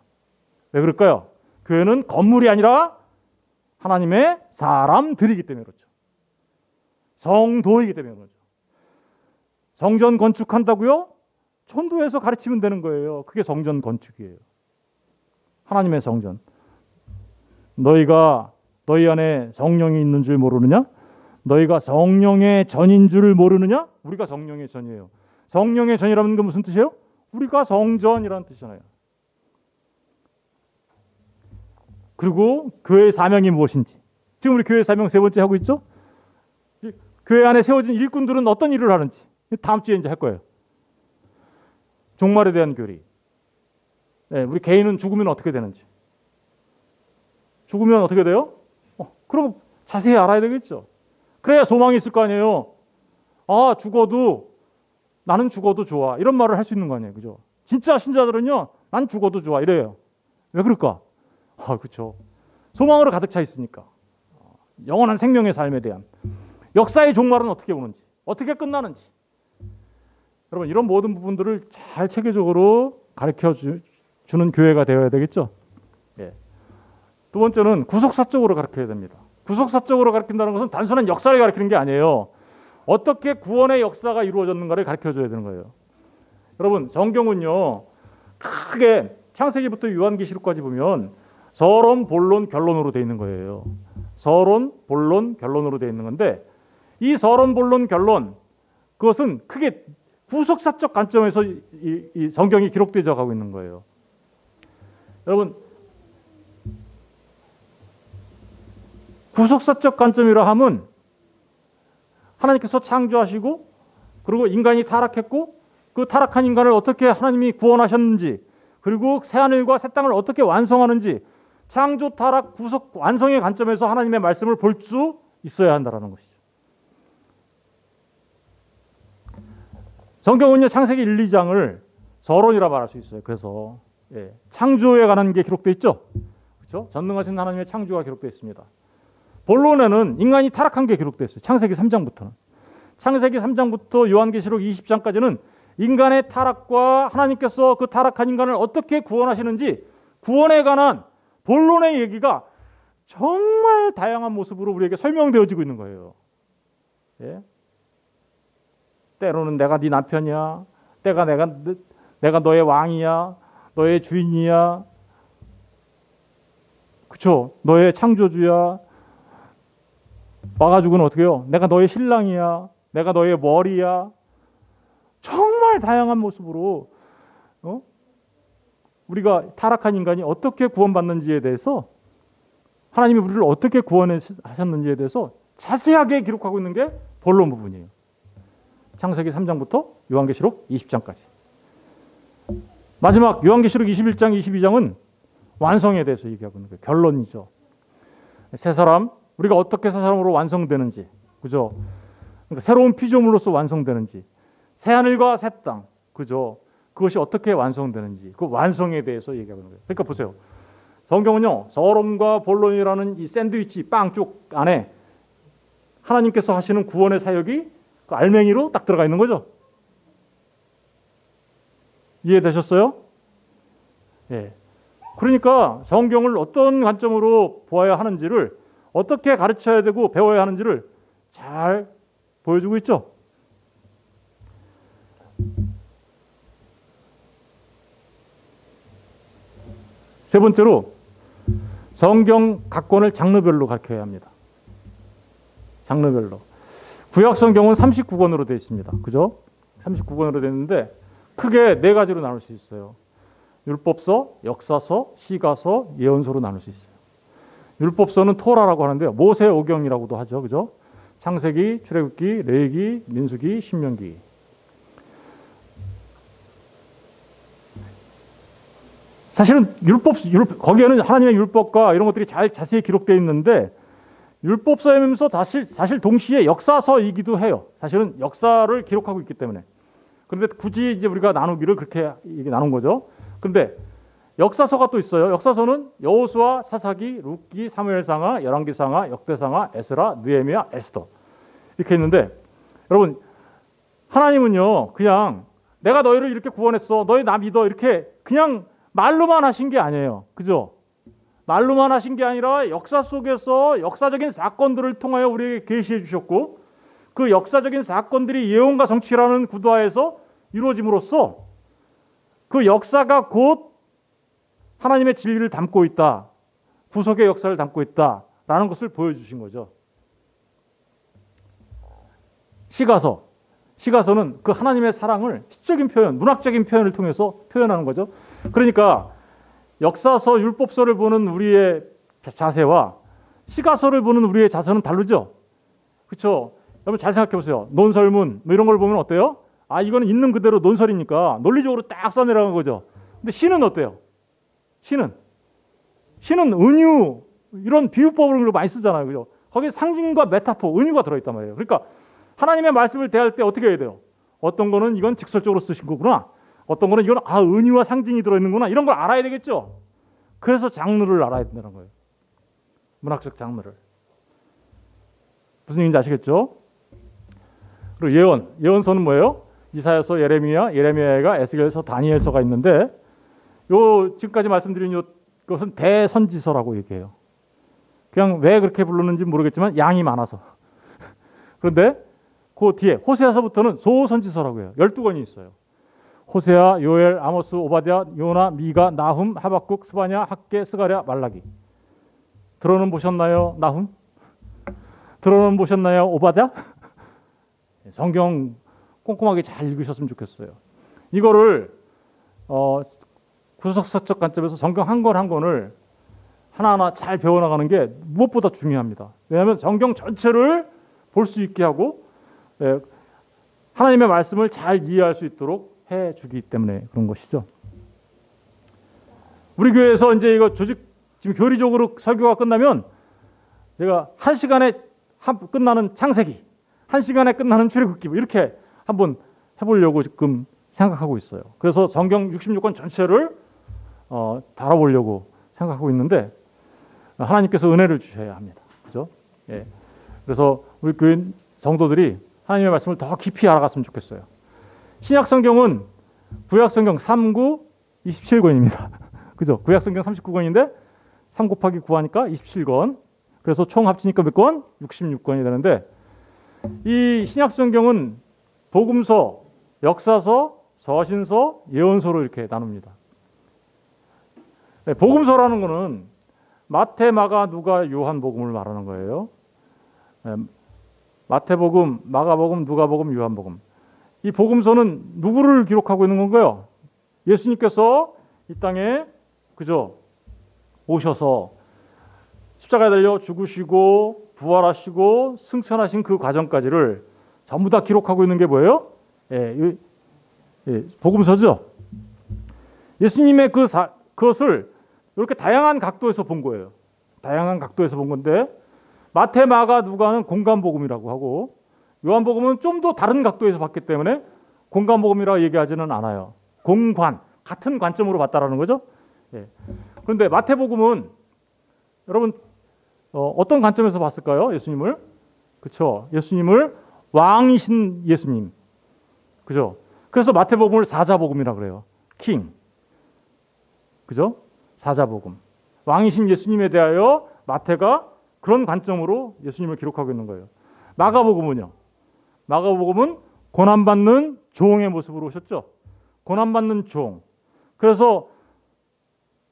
왜 그럴까요? 교회는 건물이 아니라 하나님의 사람들이기 때문에 그렇죠. 성도이기 때문에 그렇죠. 성전 건축한다고요? 천도에서 가르치면 되는 거예요. 그게 성전 건축이에요. 하나님의 성전. 너희 안에 성령이 있는 줄 모르느냐? 너희가 성령의 전인 줄 모르느냐? 우리가 성령의 전이에요. 성령의 전이라는 건 무슨 뜻이에요? 우리가 성전이라는 뜻이잖아요. 그리고 교회의 사명이 무엇인지. 지금 우리 교회 사명 세 번째 하고 있죠? 교회 안에 세워진 일꾼들은 어떤 일을 하는지 다음 주에 이제 할 거예요. 종말에 대한 교리. 우리 개인은 죽으면 어떻게 되는지. 죽으면 어떻게 돼요? 그럼 자세히 알아야 되겠죠. 그래야 소망이 있을 거 아니에요. 나는 죽어도 좋아, 이런 말을 할 수 있는 거 아니에요. 그죠? 진짜 신자들은요, 난 죽어도 좋아 이래요. 왜 그럴까? 그렇죠. 소망으로 가득 차 있으니까. 영원한 생명의 삶에 대한, 역사의 종말은 어떻게 오는지, 어떻게 끝나는지. 여러분, 이런 모든 부분들을 잘 체계적으로 가르쳐 주는 교회가 되어야 되겠죠. 두 번째는 구속사적으로 가르쳐야 됩니다. 구속사적으로 가르친다는 것은 단순한 역사를 가르치는 게 아니에요. 어떻게 구원의 역사가 이루어졌는가를 가르쳐줘야 되는 거예요. 여러분, 성경은요, 크게 창세기부터 요한계시록까지 보면 서론, 본론, 결론으로 되어 있는 거예요. 서론, 본론, 결론으로 되어 있는 건데, 이 서론, 본론, 결론, 그것은 크게 구속사적 관점에서 이 성경이 기록되어 가고 있는 거예요. 여러분, 구속사적 관점이라 함은 하나님께서 창조하시고, 그리고 인간이 타락했고, 그 타락한 인간을 어떻게 하나님이 구원하셨는지, 그리고 새하늘과 새 땅을 어떻게 완성하는지, 창조, 타락, 구속, 완성의 관점에서 하나님의 말씀을 볼 수 있어야 한다는 것이죠. 성경은요, 창세기 1, 2장을 서론이라 말할 수 있어요. 그래서 창조에 관한 게 기록되어 있죠. 그렇죠? 전능하신 하나님의 창조가 기록되어 있습니다. 본론에는 인간이 타락한 게 기록되어 있어요. 창세기 3장부터는. 창세기 3장부터 요한계시록 20장까지는 인간의 타락과 하나님께서 그 타락한 인간을 어떻게 구원하시는지 구원에 관한 본론의 얘기가 정말 다양한 모습으로 우리에게 설명되어지고 있는 거예요. 예? 때로는 내가 네 남편이야. 내가 너의 왕이야. 너의 주인이야. 그렇죠? 너의 창조주야. 와가지고는 어떻게 해요? 내가 너의 신랑이야. 내가 너의 머리야. 정말 다양한 모습으로 우리가 타락한 인간이 어떻게 구원받는지에 대해서 하나님이 우리를 어떻게 구원하셨는지에 대해서 자세하게 기록하고 있는 게 본론 부분이에요. 창세기 3장부터 요한계시록 20장까지. 마지막 요한계시록 21장, 22장은 완성에 대해서 얘기하고 있는 거예요. 결론이죠. 새 사람, 우리가 어떻게 새 사람으로 완성되는지, 그죠? 그러니까 새로운 피조물로서 완성되는지, 새 하늘과 새 땅, 그죠? 그것이 어떻게 완성되는지, 그 완성에 대해서 얘기하고 있는 거예요. 그러니까 보세요. 성경은요, 서론과 본론이라는 이 샌드위치 빵 쪽 안에 하나님께서 하시는 구원의 사역이 그 알맹이로 딱 들어가 있는 거죠. 이해되셨어요? 예. 그러니까 성경을 어떤 관점으로 보아야 하는지를 어떻게 가르쳐야 되고 배워야 하는지를 잘 보여주고 있죠. 세 번째로 성경 각 권을 장르별로 가르쳐야 합니다. 장르별로. 구약 성경은 39권으로 되어 있습니다. 그죠? 39권으로 되어 있는데 크게 네 가지로 나눌 수 있어요. 율법서, 역사서, 시가서, 예언서로 나눌 수 있어요. 율법서는 토라라고 하는데요. 모세오경이라고도 하죠. 그죠? 창세기, 출애굽기, 레위기, 민수기, 신명기. 사실은 율법 거기에는 하나님의 율법과 이런 것들이 잘 자세히 기록되어 있는데 율법서이면서 사실 동시에 역사서이기도 해요. 사실은 역사를 기록하고 있기 때문에. 그런데 굳이 이제 우리가 나누기를 그렇게 나눈 거죠. 그런데 역사서가 또 있어요. 역사서는 여호수아, 사사기, 룻기, 사무엘상하, 열왕기상하, 역대상하, 에스라, 느헤미야, 에스더 이렇게 있는데 여러분 하나님은요 그냥 내가 너희를 이렇게 구원했어, 너희 나 믿어 이렇게 그냥 말로만 하신 게 아니에요. 그죠? 말로만 하신 게 아니라 역사 속에서 역사적인 사건들을 통하여 우리에게 계시해 주셨고 그 역사적인 사건들이 예언과 성취라는 구도하에서 이루어짐으로써 그 역사가 곧 하나님의 진리를 담고 있다. 구속의 역사를 담고 있다라는 것을 보여주신 거죠. 시가서는 그 하나님의 사랑을 시적인 표현, 문학적인 표현을 통해서 표현하는 거죠. 그러니까 역사서, 율법서를 보는 우리의 자세와 시가서를 보는 우리의 자세는 다르죠. 그렇죠? 여러분 잘 생각해 보세요. 논설문 뭐 이런 걸 보면 어때요? 아 이거는 있는 그대로 논설이니까 논리적으로 딱 써내려간 거죠. 근데 시는 어때요? 시는 은유 이런 비유법을 많이 쓰잖아요. 그죠? 거기에 상징과 메타포, 은유가 들어있단 말이에요. 그러니까 하나님의 말씀을 대할 때 어떻게 해야 돼요? 어떤 거는 이건 직설적으로 쓰신 거구나. 어떤 거는 이건 은유와 상징이 들어있는구나. 이런 걸 알아야 되겠죠. 그래서 장르를 알아야 된다는 거예요. 문학적 장르를. 무슨 얘기인지 아시겠죠? 그리고 예언서는 뭐예요? 이사야서, 예레미야가 에스겔서, 다니엘서가 있는데 지금까지 말씀드린 것은 대선지서라고 얘기해요. 그냥 왜 그렇게 부르는지 모르겠지만 양이 많아서. 그런데 그 뒤에 호세아서부터는 소선지서라고 해요. 12권이 있어요. 호세아, 요엘, 아모스, 오바댜, 요나, 미가, 나훔, 하박국, 스바냐, 학개, 스가랴, 말라기. 들어는 보셨나요? 나훔? 들어는 보셨나요? 오바댜? 성경 꼼꼼하게 잘 읽으셨으면 좋겠어요. 이거를 구속사적 관점에서 성경 한 권 한 권을 하나하나 잘 배워나가는 게 무엇보다 중요합니다. 왜냐하면 성경 전체를 볼 수 있게 하고 하나님의 말씀을 잘 이해할 수 있도록 해주기 때문에 그런 것이죠. 우리 교회에서 이제 이거 지금 교리적으로 설교가 끝나면 제가 1시간에 끝나는 창세기, 1시간에 끝나는 출애굽기 이렇게 한번 해보려고 지금 생각하고 있어요. 그래서 성경 66권 전체를 다뤄보려고 생각하고 있는데 하나님께서 은혜를 주셔야 합니다. 그죠? 예. 그래서 우리 교인 성도들이 하나님의 말씀을 더 깊이 알아갔으면 좋겠어요. 신약 성경은 구약 성경 39, 27권입니다. 그죠? 구약 성경 39권인데 3 곱하기 9 하니까 27권. 그래서 총 합치니까 몇 권? 66권이 되는데 이 신약 성경은 복음서, 역사서, 서신서, 예언서로 이렇게 나눕니다. 네, 복음서라는 거는 마태, 마가, 누가, 요한 복음을 말하는 거예요. 네, 마태복음, 마가복음, 누가복음, 요한복음. 이 복음서는 누구를 기록하고 있는 건가요? 예수님께서 이 땅에 그죠? 오셔서 십자가에 달려 죽으시고 부활하시고 승천하신 그 과정까지를 전부 다 기록하고 있는 게 뭐예요? 복음서죠. 예수님의 그것을 이렇게 다양한 각도에서 본 거예요. 다양한 각도에서 본 건데 마태, 마가, 누가는 공간복음이라고 하고 요한복음은 좀 더 다른 각도에서 봤기 때문에 공간복음이라고 얘기하지는 않아요. 공관, 같은 관점으로 봤다라는 거죠. 예. 그런데 마태복음은 여러분 어떤 관점에서 봤을까요? 예수님을? 그렇죠. 예수님을 왕이신 예수님. 그죠? 그래서 마태복음을 사자복음이라고 그래요. 킹. 그죠? 사자복음. 왕이신 예수님에 대하여 마태가 그런 관점으로 예수님을 기록하고 있는 거예요. 마가복음은요. 마가복음은 고난받는 종의 모습으로 오셨죠. 고난받는 종. 그래서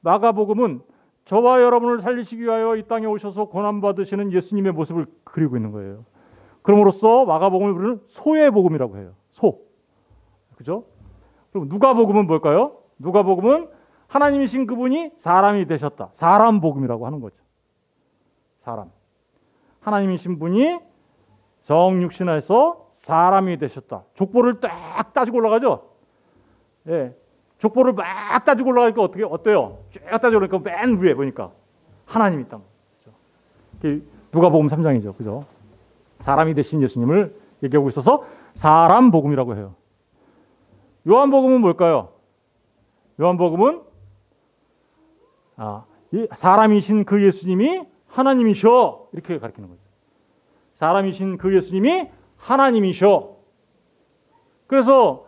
마가복음은 저와 여러분을 살리시기 위하여 이 땅에 오셔서 고난받으시는 예수님의 모습을 그리고 있는 거예요. 그럼으로써 마가복음을 부르는 소의 복음이라고 해요. 소. 그죠? 그럼 누가복음은 뭘까요? 누가복음은 하나님이신 그분이 사람이 되셨다. 사람 복음이라고 하는 거죠. 사람. 하나님이신 분이 정육신하여서 사람이 되셨다. 족보를 딱 따지고 올라가죠. 예. 족보를 막 따지고 올라가니까 어때요? 쭉 따지고 올라가니까 맨 위에 보니까 하나님이 있다. 그렇죠? 누가복음 3장이죠. 그죠? 사람이 되신 예수님을 얘기하고 있어서 사람 복음이라고 해요. 요한복음은 뭘까요? 요한복음은 사람이신 그 예수님이 하나님이셔. 이렇게 가르치는 거죠. 사람이신 그 예수님이 하나님이셔. 그래서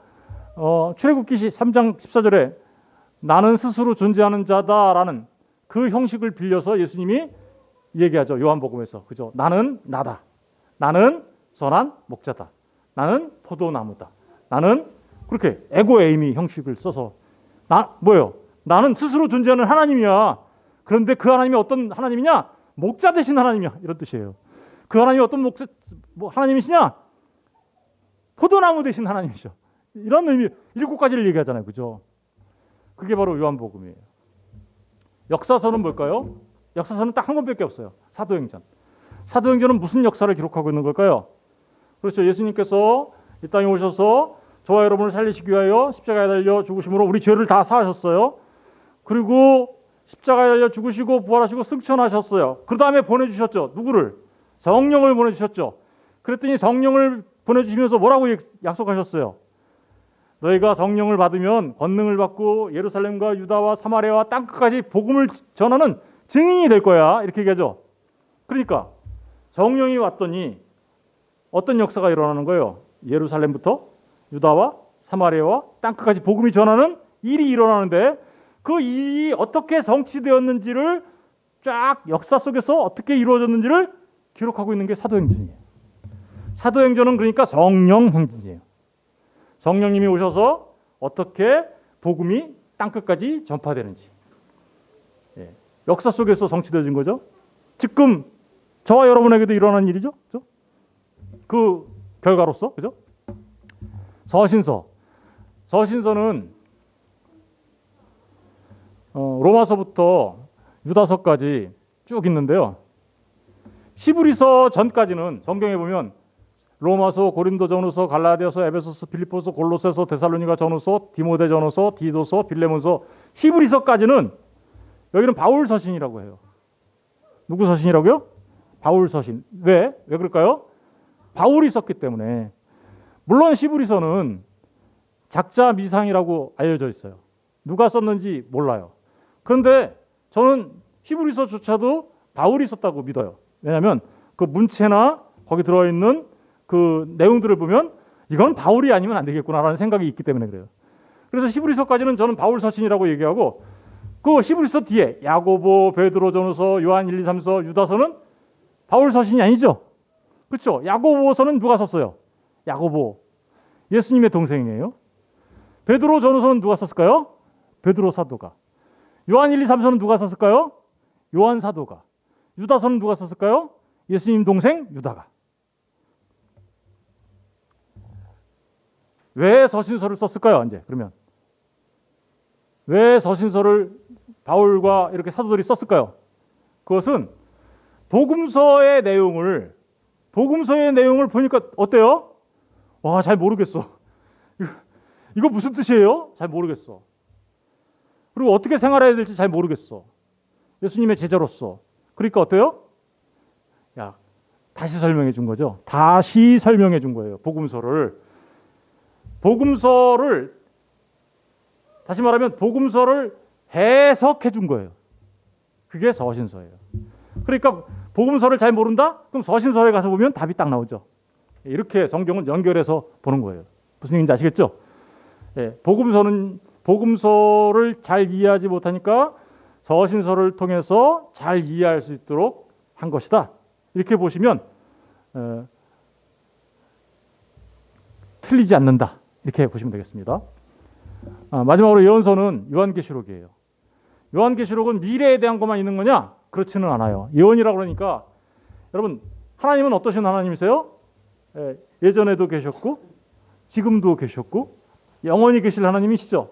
출애굽기 3장 14절에 나는 스스로 존재하는 자다라는 그 형식을 빌려서 예수님이 얘기하죠. 요한복음에서. 그죠? 나는 나다. 나는 선한 목자다. 나는 포도나무다. 나는 그렇게 에고 에이미 형식을 써서 뭐예요? 나는 스스로 존재하는 하나님이야. 그런데 그 하나님이 어떤 하나님이냐? 목자 되신 하나님이야. 이런 뜻이에요. 그 하나님이 어떤 하나님이시냐? 포도나무 되신 하나님이죠. 이런 의미 7가지를 얘기하잖아요. 그죠? 그게 바로 요한복음이에요. 역사서는 뭘까요? 역사서는 딱 한 권밖에 없어요. 사도행전. 사도행전은 무슨 역사를 기록하고 있는 걸까요? 그렇죠. 예수님께서 이 땅에 오셔서 저와 여러분을 살리시기 위하여 십자가에 달려 죽으심으로 우리 죄를 다 사하셨어요. 그리고 십자가에 달려 죽으시고 부활하시고 승천하셨어요. 그 다음에 보내주셨죠. 누구를? 성령을 보내주셨죠. 그랬더니 성령을 보내주시면서 뭐라고 약속하셨어요? 너희가 성령을 받으면 권능을 받고 예루살렘과 유다와 사마리아와 땅끝까지 복음을 전하는 증인이 될 거야. 이렇게 얘기하죠. 그러니까 성령이 왔더니 어떤 역사가 일어나는 거예요? 예루살렘부터 유다와 사마리아와 땅끝까지 복음이 전하는 일이 일어나는데 그 일이 어떻게 성취되었는지를 쫙 역사 속에서 어떻게 이루어졌는지를 기록하고 있는 게 사도행전이에요. 사도행전은 그러니까 성령 행진이에요. 성령님이 오셔서 어떻게 복음이 땅끝까지 전파되는지 역사 속에서 성취되어진 거죠. 지금 저와 여러분에게도 일어난 일이죠. 그죠? 그 결과로서 그죠? 서신서는 로마서부터 유다서까지 쭉 있는데요. 히브리서 전까지는 성경에 보면 로마서, 고린도전후서, 갈라디아서, 에베소서, 빌립보서, 골로새서, 데살로니가 전후서, 디모데 전후서, 디도서, 빌레몬서, 히브리서까지는 여기는 바울 서신이라고 해요. 누구 서신이라고요? 바울 서신. 왜 그럴까요? 바울이 썼기 때문에. 물론 히브리서는 작자미상이라고 알려져 있어요. 누가 썼는지 몰라요. 그런데 저는 히브리서조차도 바울이 썼다고 믿어요. 왜냐하면 그 문체나 거기 들어있는 그 내용들을 보면 이건 바울이 아니면 안 되겠구나라는 생각이 있기 때문에 그래요. 그래서 히브리서까지는 저는 바울 서신이라고 얘기하고 그 히브리서 뒤에 야고보, 베드로 전후서, 요한 1, 2, 3서, 유다서는 바울 서신이 아니죠. 그렇죠? 야고보서는 누가 썼어요? 야고보. 예수님의 동생이에요. 베드로 전후서는 누가 썼을까요? 베드로 사도가. 요한 1, 2, 3서는 누가 썼을까요? 요한 사도가. 유다서는 누가 썼을까요? 예수님 동생 유다가. 왜 서신서를 썼을까요? 이제 그러면 왜 서신서를 바울과 이렇게 사도들이 썼을까요? 그것은 복음서의 내용을 보니까 어때요? 와, 잘 모르겠어. 이거 무슨 뜻이에요? 잘 모르겠어. 그리고 어떻게 생활해야 될지 잘 모르겠어. 예수님의 제자로서. 그러니까 어때요? 야, 다시 설명해 준 거죠. 다시 설명해 준 거예요. 복음서를 다시 말하면 복음서를 해석해 준 거예요. 그게 서신서예요. 그러니까 복음서를 잘 모른다? 그럼 서신서에 가서 보면 답이 딱 나오죠. 이렇게 성경은 연결해서 보는 거예요. 무슨 얘기인지 아시겠죠? 예, 복음서를 잘 이해하지 못하니까 서신서를 통해서 잘 이해할 수 있도록 한 것이다. 이렇게 보시면 틀리지 않는다. 이렇게 보시면 되겠습니다. 마지막으로 예언서는 요한계시록이에요. 요한계시록은 미래에 대한 것만 있는 거냐? 그렇지는 않아요. 예언이라고 그러니까 여러분, 하나님은 어떠신 하나님이세요? 예전에도 계셨고 지금도 계셨고 영원히 계실 하나님이시죠.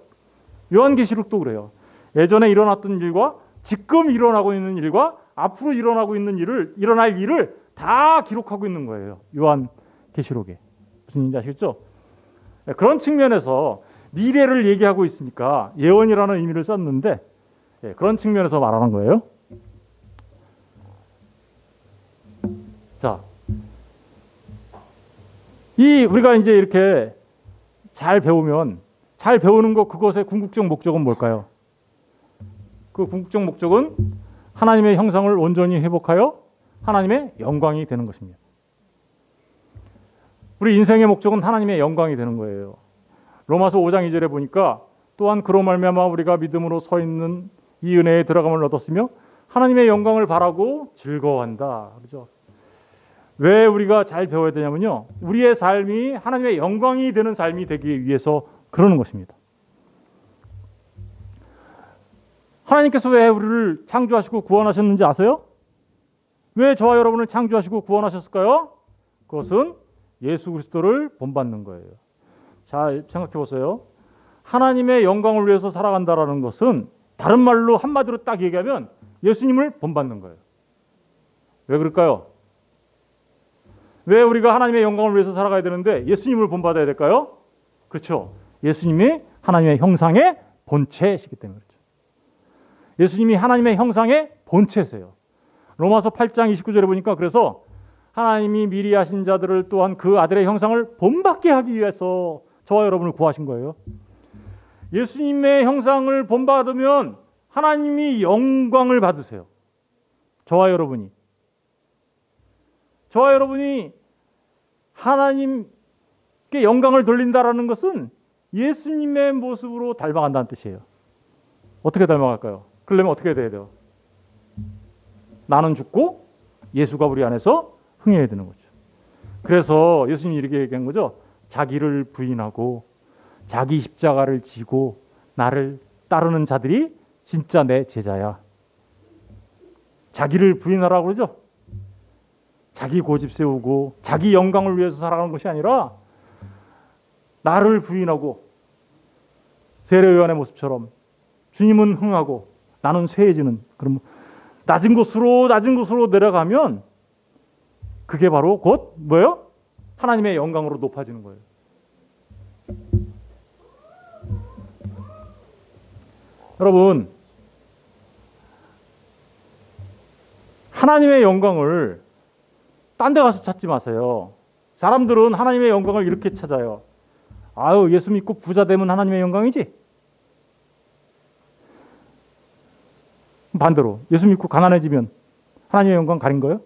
요한계시록도 그래요. 예전에 일어났던 일과 지금 일어나고 있는 일과 앞으로 일어날 일을 다 기록하고 있는 거예요. 요한계시록에. 무슨 얘기인지 아시겠죠? 그런 측면에서 미래를 얘기하고 있으니까 예언이라는 의미를 썼는데 그런 측면에서 말하는 거예요. 자, 우리가 이제 이렇게 잘 배우면 잘 배우는 것 그것의 궁극적 목적은 뭘까요? 그 궁극적 목적은 하나님의 형상을 온전히 회복하여 하나님의 영광이 되는 것입니다. 우리 인생의 목적은 하나님의 영광이 되는 거예요. 로마서 5장 2절에 보니까 또한 그로 말미암아 우리가 믿음으로 서 있는 이 은혜에 들어감을 얻었으며 하나님의 영광을 바라고 즐거워한다. 그렇죠? 왜 우리가 잘 배워야 되냐면요. 우리의 삶이 하나님의 영광이 되는 삶이 되기 위해서 그러는 것입니다. 하나님께서 왜 우리를 창조하시고 구원하셨는지 아세요? 왜 저와 여러분을 창조하시고 구원하셨을까요? 그것은 예수 그리스도를 본받는 거예요. 자, 생각해 보세요. 하나님의 영광을 위해서 살아간다라는 것은 다른 말로 한마디로 딱 얘기하면 예수님을 본받는 거예요. 왜 그럴까요? 왜 우리가 하나님의 영광을 위해서 살아가야 되는데 예수님을 본받아야 될까요? 그렇죠. 예수님이 하나님의 형상의 본체이시기 때문에 그렇죠. 예수님이 하나님의 형상의 본체세요. 로마서 8장 29절에 보니까 그래서 하나님이 미리 하신 자들을 또한 그 아들의 형상을 본받게 하기 위해서 저와 여러분을 구하신 거예요. 예수님의 형상을 본받으면 하나님이 영광을 받으세요. 저와 여러분이 하나님께 영광을 돌린다라는 것은 예수님의 모습으로 닮아간다는 뜻이에요. 어떻게 닮아갈까요? 그러려면 어떻게 돼야 돼요? 나는 죽고 예수가 우리 안에서 흥해야 되는 거죠. 그래서 예수님이 이렇게 얘기한 거죠. 자기를 부인하고 자기 십자가를 지고 나를 따르는 자들이 진짜 내 제자야. 자기를 부인하라고 그러죠. 자기 고집 세우고 자기 영광을 위해서 살아가는 것이 아니라 나를 부인하고 세례요한의 모습처럼 주님은 흥하고 나는 쇠해지는 그런 낮은 곳으로 내려가면 그게 바로 곧 뭐예요? 하나님의 영광으로 높아지는 거예요. 여러분, 하나님의 영광을 딴 데 가서 찾지 마세요. 사람들은 하나님의 영광을 이렇게 찾아요. 아유, 예수 믿고 부자 되면 하나님의 영광이지. 반대로 예수 믿고 가난해지면 하나님의 영광 가린 거예요?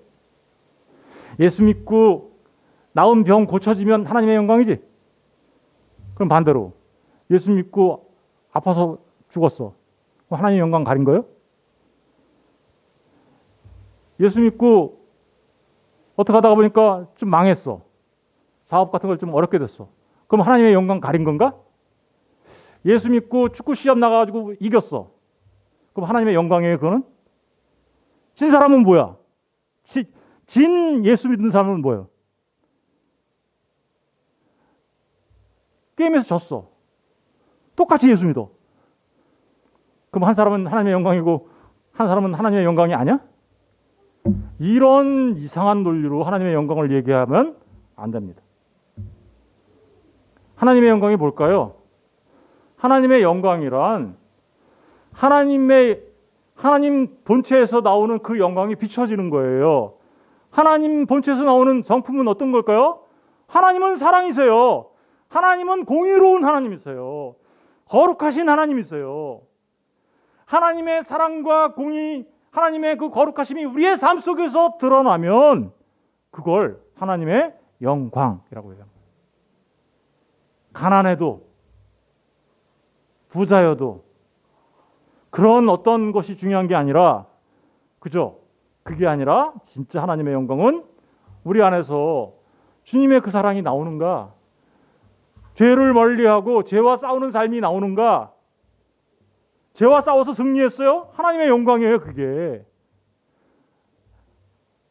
예수 믿고 나은 병 고쳐지면 하나님의 영광이지. 그럼 반대로 예수 믿고 아파서 죽었어. 그럼 하나님의 영광 가린 거예요? 예수 믿고 어떻게 하다가 보니까 좀 망했어. 사업 같은 걸 좀 어렵게 됐어. 그럼 하나님의 영광 가린 건가? 예수 믿고 축구 시합 나가가지고 이겼어. 그럼 하나님의 영광이에요, 그거는? 진 사람은 뭐야? 진 예수 믿는 사람은 뭐예요? 게임에서 졌어. 똑같이 예수 믿어. 그럼 한 사람은 하나님의 영광이고 한 사람은 하나님의 영광이 아니야? 이런 이상한 논리로 하나님의 영광을 얘기하면 안 됩니다. 하나님의 영광이 뭘까요? 하나님의 영광이란 하나님 본체에서 나오는 그 영광이 비춰지는 거예요. 하나님 본체에서 나오는 성품은 어떤 걸까요? 하나님은 사랑이세요. 하나님은 공의로운 하나님이세요. 거룩하신 하나님이세요. 하나님의 사랑과 공의, 하나님의 그 거룩하심이 우리의 삶 속에서 드러나면 그걸 하나님의 영광이라고 해요. 가난해도 부자여도 그런 어떤 것이 중요한 게 아니라, 그죠? 그게 아니라 진짜 하나님의 영광은 우리 안에서 주님의 그 사랑이 나오는가, 죄를 멀리하고 죄와 싸우는 삶이 나오는가. 죄와 싸워서 승리했어요? 하나님의 영광이에요, 그게.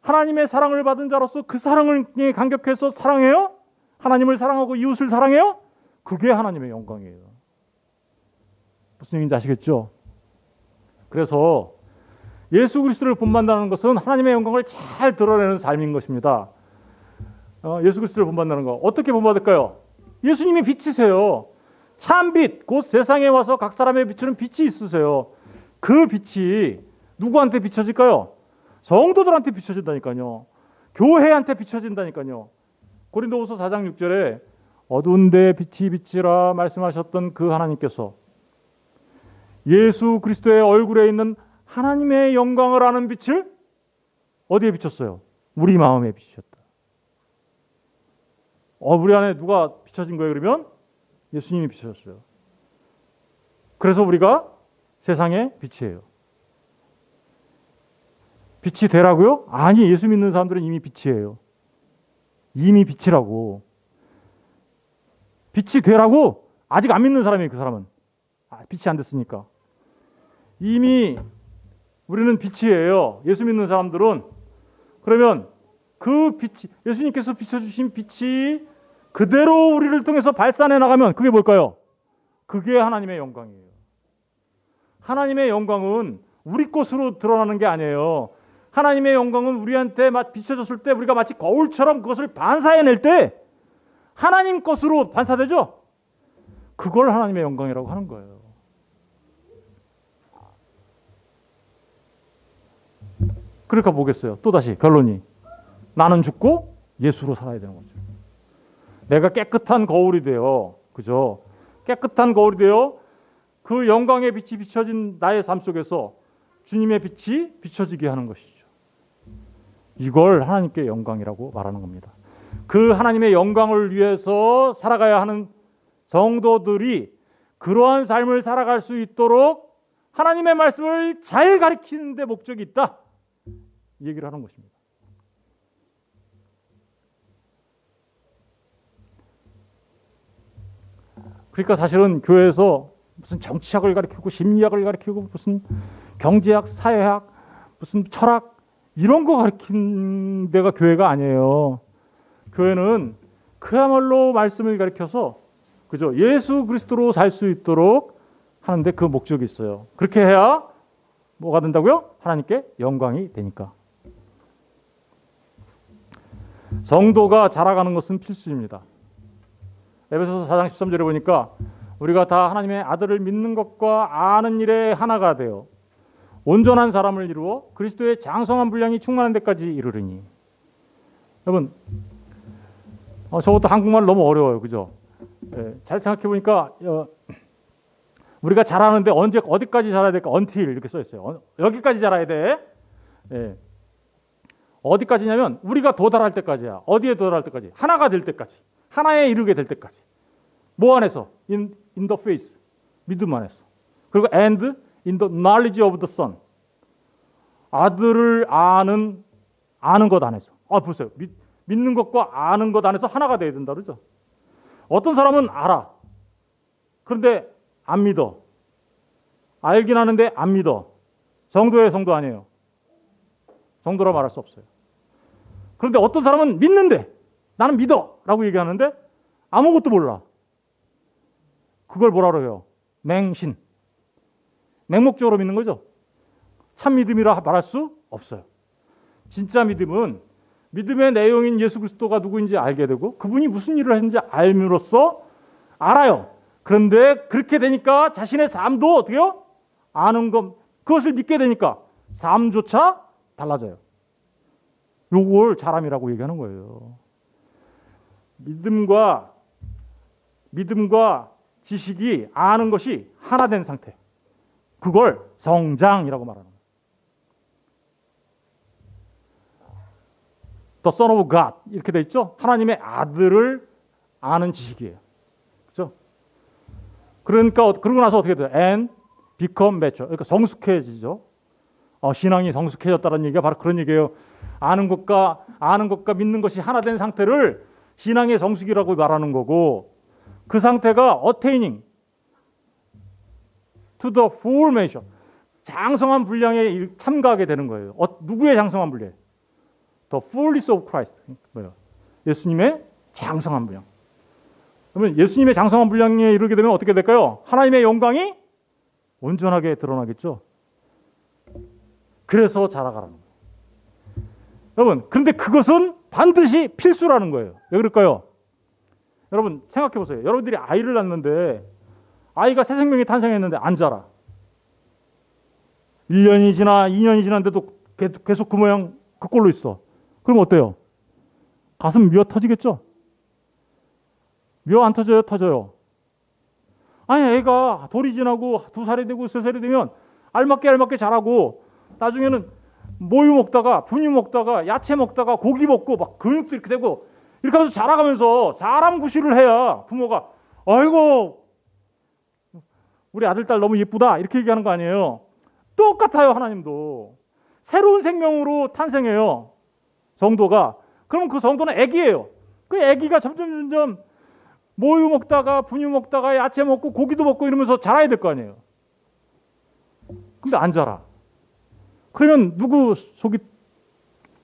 하나님의 사랑을 받은 자로서 그 사랑에 감격해서 사랑해요? 하나님을 사랑하고 이웃을 사랑해요? 그게 하나님의 영광이에요. 무슨 얘기인지 아시겠죠? 그래서 예수 그리스도를 본받는다는 것은 하나님의 영광을 잘 드러내는 삶인 것입니다. 예수 그리스도를 본받는다는 거 어떻게 본받을까요? 예수님이 빛이세요. 참빛, 곧 세상에 와서 각 사람의 비추는 빛이 있으세요. 그 빛이 누구한테 비춰질까요? 성도들한테 비춰진다니까요. 교회한테 비춰진다니까요. 고린도후서 4장 6절에 어두운 데에 빛이 비치라 말씀하셨던 그 하나님께서 예수 그리스도의 얼굴에 있는 하나님의 영광을 아는 빛을 어디에 비췄어요? 우리 마음에 비추셨다. 우리 안에 누가 비춰진 거예요? 그러면 예수님이 비춰졌어요. 그래서 우리가 세상의 빛이에요. 빛이 되라고요? 아니, 예수 믿는 사람들은 이미 빛이에요. 이미 빛이라고. 빛이 되라고? 아직 안 믿는 사람이에요, 그 사람은. 빛이 안 됐으니까. 이미 우리는 빛이에요. 예수 믿는 사람들은. 그러면 그 빛이, 예수님께서 비춰주신 빛이 그대로 우리를 통해서 발산해 나가면 그게 뭘까요? 그게 하나님의 영광이에요. 하나님의 영광은 우리 것으로 드러나는 게 아니에요. 하나님의 영광은 우리한테 비춰졌을 때 우리가 마치 거울처럼 그것을 반사해낼 때 하나님 것으로 반사되죠? 그걸 하나님의 영광이라고 하는 거예요. 그러니까 뭐겠어요? 또다시 결론이 나는 죽고 예수로 살아야 되는 거죠. 내가 깨끗한 거울이 되어, 그죠? 깨끗한 거울이 되어 그 영광의 빛이 비춰진 나의 삶 속에서 주님의 빛이 비춰지게 하는 것이죠. 이걸 하나님께 영광이라고 말하는 겁니다. 그 하나님의 영광을 위해서 살아가야 하는 성도들이 그러한 삶을 살아갈 수 있도록 하나님의 말씀을 잘 가르치는 데 목적이 있다. 이 얘기를 하는 것입니다. 그러니까 사실은 교회에서 무슨 정치학을 가르치고 심리학을 가르치고 무슨 경제학, 사회학, 무슨 철학 이런 거 가르치는 데가 교회가 아니에요. 교회는 그야말로 말씀을 가르쳐서, 그죠? 예수 그리스도로 살 수 있도록 하는데 그 목적이 있어요. 그렇게 해야 뭐가 된다고요? 하나님께 영광이 되니까. 성도가 자라가는 것은 필수입니다. 에베소서 4장 13절에 보니까 우리가 다 하나님의 아들을 믿는 것과 아는 일에 하나가 되어 온전한 사람을 이루어 그리스도의 장성한 분량이 충만한 데까지 이르르니. 여러분, 저것도 한국말 너무 어려워요, 그죠? 잘 생각해 보니까 우리가 잘하는데 언제 어디까지 잘해야 될까? until 이렇게 써 있어요. 여기까지 잘해야 돼. 예. 어디까지냐면 우리가 도달할 때까지야. 어디에 도달할 때까지? 하나가 될 때까지. 하나에 이르게 될 때까지. 뭐 안에서? in the faith. 믿음 안에서. 그리고 and in the knowledge of the Son. 아들을 아는 것 안에서. 보세요. 믿는 것과 아는 것 안에서 하나가 돼야 된다 그러죠. 어떤 사람은 알아. 그런데 안 믿어. 알긴 하는데 안 믿어. 정도의 성도 아니에요. 정도라 말할 수 없어요. 그런데 어떤 사람은 믿는데 나는 믿어 라고 얘기하는데 아무것도 몰라. 그걸 뭐라 그래요? 맹신. 맹목적으로 믿는 거죠. 참 믿음이라 말할 수 없어요. 진짜 믿음은 믿음의 내용인 예수 그리스도가 누구인지 알게 되고 그분이 무슨 일을 했는지 알므로써 알아요. 그런데 그렇게 되니까 자신의 삶도 어떻게요? 아는 것, 그것을 믿게 되니까 삶조차 달라져요. 요걸 자람이라고 얘기하는 거예요. 믿음과 지식이 아는 것이 하나 된 상태. 그걸 성장이라고 말하는 거예요. The Son of God 이렇게 돼 있죠. 하나님의 아들을 아는 지식이에요. 그렇죠? 그러니까 그러고 나서 어떻게 돼요? And become mature. 그러니까 성숙해지죠. 신앙이 성숙해졌다는 얘기가 바로 그런 얘기예요. 아는 것과 믿는 것이 하나 된 상태를 신앙의 성숙이라고 말하는 거고 그 상태가 attaining to the full measure. 장성한 분량에 참가하게 되는 거예요. 누구의 장성한 분량? The fullness of Christ. 뭐예요? 예수님의 장성한 분량. 그러면 예수님의 장성한 분량에 이르게 되면 어떻게 될까요? 하나님의 영광이 온전하게 드러나겠죠. 그래서 자라가라는 거예요. 여러분, 그런데 그것은 반드시 필수라는 거예요. 왜 그럴까요? 여러분 생각해 보세요. 여러분들이 아이를 낳는데 아이가 새 생명이 탄생했는데 안 자라. 1년이 지나 2년이 지났는데도 계속 그 모양 그 꼴로 있어. 그럼 어때요? 가슴 미어 터지겠죠? 미어 안 터져요? 터져요. 아니 애가 돌이 지나고 2살이 되고 3살이 되면 알맞게 자라고 나중에는 모유 먹다가 분유 먹다가 야채 먹다가 고기 먹고 막 근육도 이렇게 되고 이렇게 하면서 자라가면서 사람 구실을 해야 부모가 아이고 우리 아들 딸 너무 예쁘다 이렇게 얘기하는 거 아니에요. 똑같아요. 하나님도 새로운 생명으로 탄생해요. 성도가. 그러면 그 성도는 애기예요. 그 애기가 점점 모유 먹다가 분유 먹다가 야채 먹고 고기도 먹고 이러면서 자라야 될 거 아니에요. 근데 안 자라. 그러면 누구 속이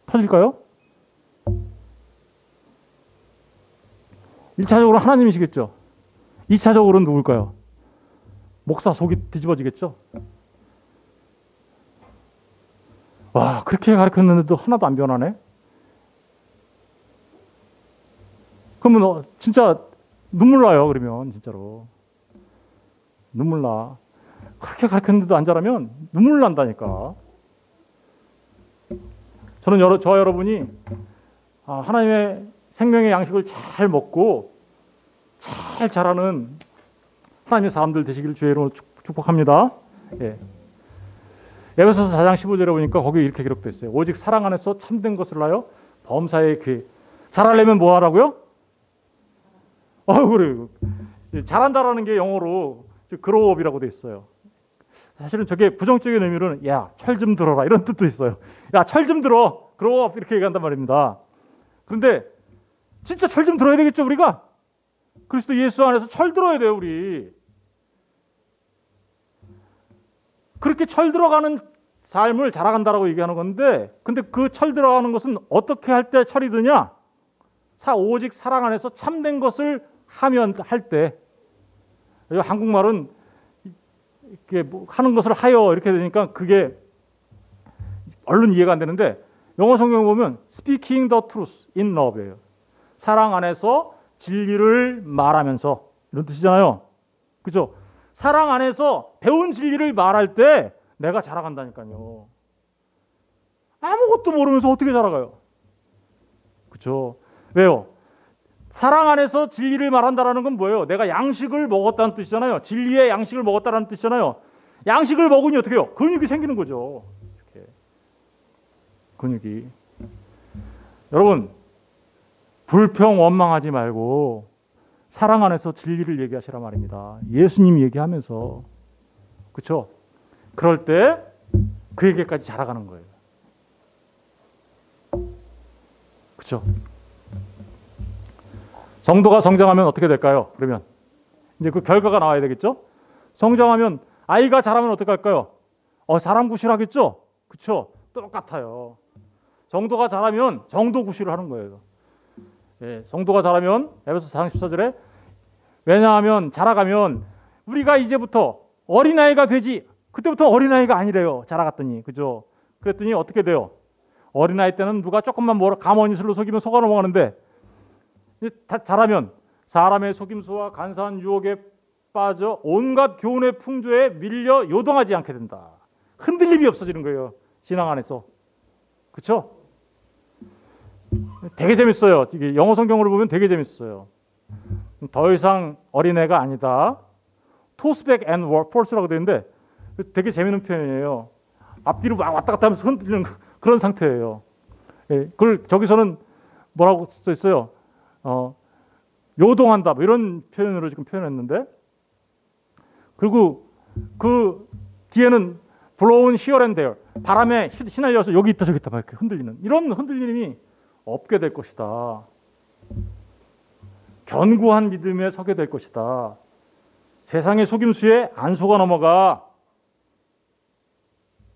터질까요? 1차적으로 하나님이시겠죠. 2차적으로는 누굴까요? 목사 속이 뒤집어지겠죠. 와, 그렇게 가르쳤는데도 하나도 안 변하네. 그러면 진짜 눈물 나요. 그러면 진짜로 눈물 나. 그렇게 가르쳤는데도 안 자라면 눈물 난다니까. 저는 저 여러분이 하나님의 생명의 양식을 잘 먹고 잘 자라는 하나님의 사람들 되시기를 주의 이름으로 축복합니다. 예. 에베소서 4장 15절에 보니까 거기 이렇게 기록되어 있어요. 오직 사랑 안에서 참된 것을 하여 범사에 잘하려면 뭐 하라고요? 그래요. 잘한다라는 게 영어로 그로업이라고 되어 있어요. 사실은 저게 부정적인 의미로는 야, 철 좀 들어라 이런 뜻도 있어요. 야, 철 좀 들어. 그로업 이렇게 얘기한단 말입니다. 그런데 진짜 철 좀 들어야 되겠죠, 우리가? 그리스도 예수 안에서 철 들어야 돼요, 우리. 그렇게 철 들어가는 삶을 자라간다라고 얘기하는 건데, 근데 그 철 들어가는 것은 어떻게 할 때 철이 드냐? 오직 사랑 안에서 참된 것을 할 때. 한국말은 이렇게 하는 것을 하여 이렇게 되니까 그게 얼른 이해가 안 되는데 영어 성경 보면 speaking the truth in love예요. 사랑 안에서 진리를 말하면서 이런 뜻이잖아요. 그렇죠? 사랑 안에서 배운 진리를 말할 때 내가 자라간다니까요. 아무것도 모르면서 어떻게 자라가요? 그렇죠? 왜요? 사랑 안에서 진리를 말한다라는 건 뭐예요? 내가 양식을 먹었다는 뜻이잖아요. 진리의 양식을 먹었다는 뜻이잖아요. 양식을 먹으니 어떻게 해요? 근육이 생기는 거죠. 이렇게. 근육이. 여러분, 불평 원망하지 말고 사랑 안에서 진리를 얘기하시라 말입니다. 예수님이 얘기하면서. 그렇죠? 그럴 때 그에게까지 자라가는 거예요. 그렇죠? 성도가 성장하면 어떻게 될까요? 그러면 이제 그 결과가 나와야 되겠죠? 성장하면 아이가 자라면 어떻게 할까요? 사람 구실하겠죠? 그렇죠? 똑같아요. 성도가 자라면 정도 구실을 하는 거예요. 예, 성도가 자라면 에베소 4장 14절에 왜냐하면 자라가면 우리가 이제부터 어린아이가 되지 그때부터 어린아이가 아니래요. 자라갔더니 그죠? 그랬더니 어떻게 돼요? 어린아이 때는 누가 조금만 가머니술로 속이면 속아 넘어가는데 자라면 사람의 속임수와 간사한 유혹에 빠져 온갖 교훈의 풍조에 밀려 요동하지 않게 된다. 흔들림이 없어지는 거예요. 신앙 안에서. 그렇죠? 되게 재밌어요. 이게 영어 성경으로 보면 되게 재밌어요. 더 이상 어린애가 아니다. 토스백 앤 폴스라고 되어 있는데 되게 재밌는 표현이에요. 앞뒤로 막 왔다 갔다 하면서 흔들리는 그런 상태예요. 예, 그걸 저기서는 뭐라고 써 있어요? 요동한다. 뭐 이런 표현으로 지금 표현했는데 그리고 그 뒤에는 blown here and there. 바람에 휘날려서 여기 있다 저기 있다 막 이렇게 흔들리는 이런 흔들림이 없게 될 것이다. 견고한 믿음에 서게 될 것이다. 세상의 속임수에 안 속아 넘어가.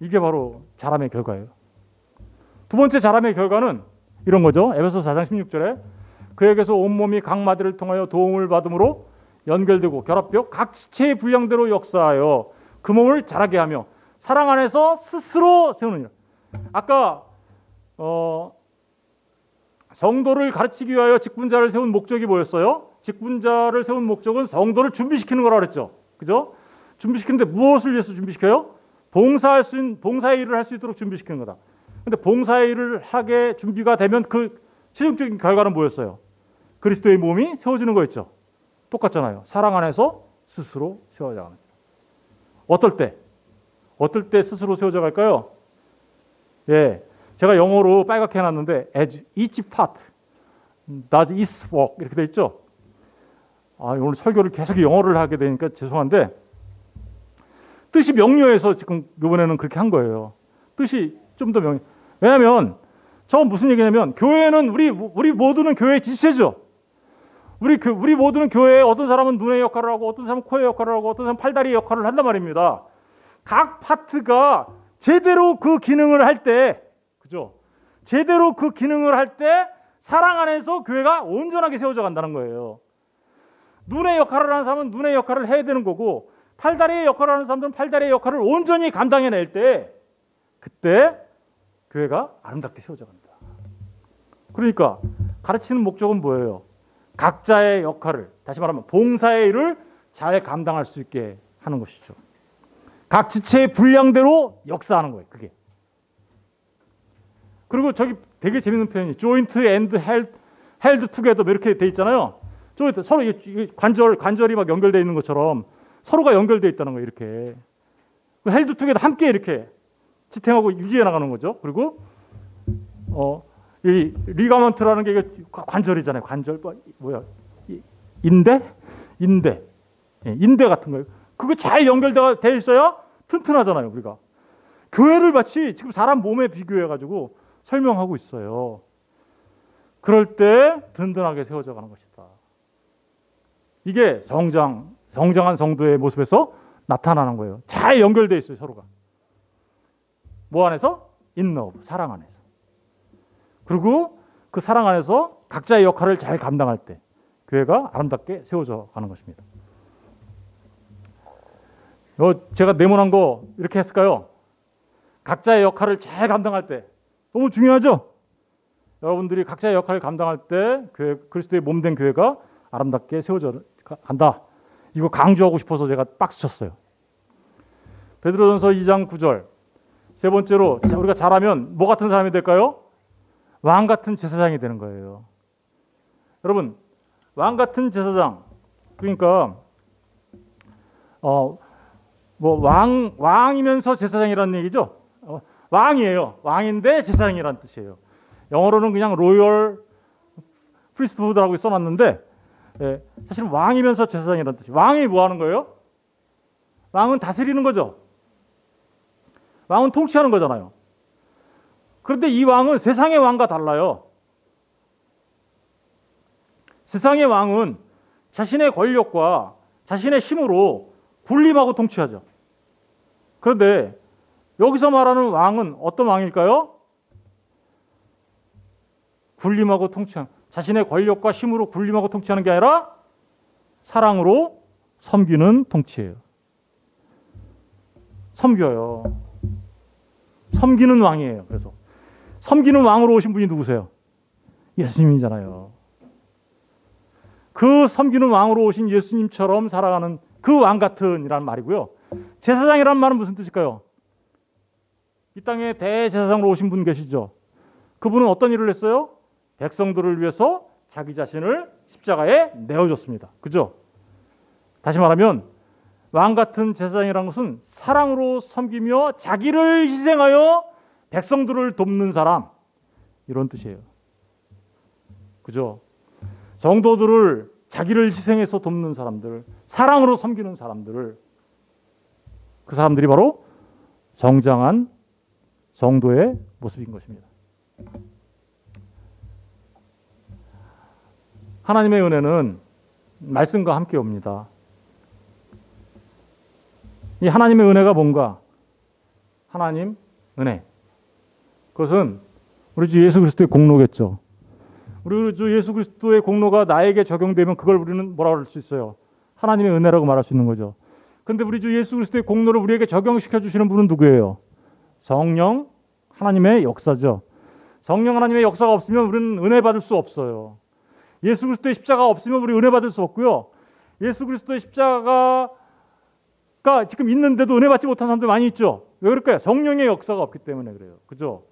이게 바로 자람의 결과예요. 두 번째 자람의 결과는 이런 거죠. 에베소 4장 16절에 그에게서 온몸이 각 마디를 통하여 도움을 받음으로 연결되고 결합되어 각 지체의 분량대로 역사하여 그 몸을 자라게 하며 사랑 안에서 스스로 세우느니라. 아까 성도를 가르치기 위하여 직분자를 세운 목적이 뭐였어요? 직분자를 세운 목적은 성도를 준비시키는 거라고 그랬죠. 그죠? 준비시키는데 무엇을 위해서 준비시켜요? 봉사의 일을 할 수 있도록 준비시키는 거다. 근데 봉사의 일을 하게 준비가 되면 그 최종적인 결과는 뭐였어요? 그리스도의 몸이 세워지는 거였죠. 똑같잖아요. 사랑 안에서 스스로 세워져 가는 거예요. 어떨 때 스스로 세워져 갈까요? 예, 제가 영어로 빨갛게 해놨는데 as each part does its work 이렇게 돼 있죠. 오늘 설교를 계속 영어를 하게 되니까 죄송한데 뜻이 명료해서 지금 이번에는 그렇게 한 거예요. 뜻이 좀 더 명료. 왜냐하면 저 무슨 얘기냐면 교회는 우리 모두는 교회의 지체죠. 우리 모두는 교회에 어떤 사람은 눈의 역할을 하고 어떤 사람은 코의 역할을 하고 어떤 사람은 팔다리의 역할을 한단 말입니다. 각 파트가 제대로 그 기능을 할 때, 그죠? 제대로 그 기능을 할 때 사랑 안에서 교회가 온전하게 세워져 간다는 거예요. 눈의 역할을 하는 사람은 눈의 역할을 해야 되는 거고 팔다리의 역할을 하는 사람들은 팔다리의 역할을 온전히 감당해낼 때 그때 교회가 아름답게 세워져 간다. 그러니까 가르치는 목적은 뭐예요? 각자의 역할을, 다시 말하면 봉사의 일을 잘 감당할 수 있게 하는 것이죠. 각 지체의 분량대로 역사하는 거예요. 그게. 그리고 저기 되게 재밌는 표현이 joint and held together 이렇게 돼 있잖아요. 서로 관절이 막 연결되어 있는 것처럼 서로가 연결되어 있다는 거예요. 이렇게. held together 함께 이렇게 지탱하고 유지해 나가는 거죠. 그리고 이 리가먼트라는 게 관절이잖아요. 관절 뭐야? 인대 같은 거예요. 그거 잘 연결되어 있어야 튼튼하잖아요. 우리가 교회를 마치 지금 사람 몸에 비교해 가지고 설명하고 있어요. 그럴 때 든든하게 세워져 가는 것이다. 이게 성장한 성도의 모습에서 나타나는 거예요. 잘 연결되어 있어요. 서로가. 뭐 안에서? In love, 사랑 안에서. 그리고 그 사랑 안에서 각자의 역할을 잘 감당할 때 교회가 아름답게 세워져 가는 것입니다. 제가 네모난 거 이렇게 했을까요? 각자의 역할을 잘 감당할 때 너무 중요하죠? 여러분들이 각자의 역할을 감당할 때 그리스도의 몸된 교회가 아름답게 세워져 간다. 이거 강조하고 싶어서 제가 박스 쳤어요. 베드로전서 2장 9절. 세 번째로 우리가 잘하면 뭐 같은 사람이 될까요? 왕 같은 제사장이 되는 거예요. 여러분, 왕 같은 제사장. 그러니까 왕이면서 제사장이라는 얘기죠. 왕이에요. 왕인데 제사장이라는 뜻이에요. 영어로는 그냥 로열 프리스트후드라고 써놨는데 사실 왕이면서 제사장이라는 뜻이에요. 왕이 뭐 하는 거예요? 왕은 다스리는 거죠. 왕은 통치하는 거잖아요. 그런데 이 왕은 세상의 왕과 달라요. 세상의 왕은 자신의 권력과 자신의 힘으로 군림하고 통치하죠. 그런데 여기서 말하는 왕은 어떤 왕일까요? 군림하고 통치하는, 자신의 권력과 힘으로 군림하고 통치하는 게 아니라 사랑으로 섬기는 통치예요. 섬겨요. 섬기는 왕이에요. 그래서 섬기는 왕으로 오신 분이 누구세요? 예수님이잖아요. 그 섬기는 왕으로 오신 예수님처럼 살아가는 그 왕 같은 이라는 말이고요. 제사장이라는 말은 무슨 뜻일까요? 이 땅에 대제사장으로 오신 분 계시죠? 그분은 어떤 일을 했어요? 백성들을 위해서 자기 자신을 십자가에 내어줬습니다. 그죠? 다시 말하면 왕 같은 제사장이라는 것은 사랑으로 섬기며 자기를 희생하여 백성들을 돕는 사람, 이런 뜻이에요. 그죠? 성도들을 자기를 희생해서 돕는 사람들, 사랑으로 섬기는 사람들을, 그 사람들이 바로 정장한 성도의 모습인 것입니다. 하나님의 은혜는 말씀과 함께 옵니다. 이 하나님의 은혜가 뭔가? 하나님 은혜. 그것은 우리 주 예수 그리스도의 공로겠죠. 우리 주 예수 그리스도의 공로가 나에게 적용되면 그걸 우리는 뭐라고 할 수 있어요? 하나님의 은혜라고 말할 수 있는 거죠. 그런데 우리 주 예수 그리스도의 공로를 우리에게 적용시켜 주시는 분은 누구예요? 성령 하나님의 역사죠. 성령 하나님의 역사가 없으면 우리는 은혜 받을 수 없어요. 예수 그리스도의 십자가가 없으면 우리 은혜 받을 수 없고요. 예수 그리스도의 십자가가 지금 있는데도 은혜 받지 못한 사람들 많이 있죠. 왜 그럴까요? 성령의 역사가 없기 때문에 그래요. 그죠?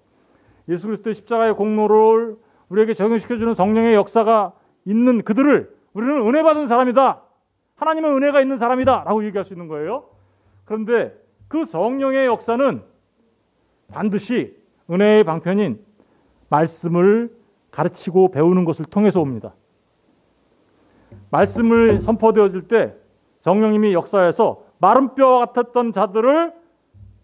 예수 그리스도의 십자가의 공로를 우리에게 적용시켜주는 성령의 역사가 있는 그들을 우리는 은혜 받은 사람이다. 하나님의 은혜가 있는 사람이다. 라고 얘기할 수 있는 거예요. 그런데 그 성령의 역사는 반드시 은혜의 방편인 말씀을 가르치고 배우는 것을 통해서 옵니다. 말씀을 선포되어질 때 성령님이 역사해서 마른 뼈와 같았던 자들을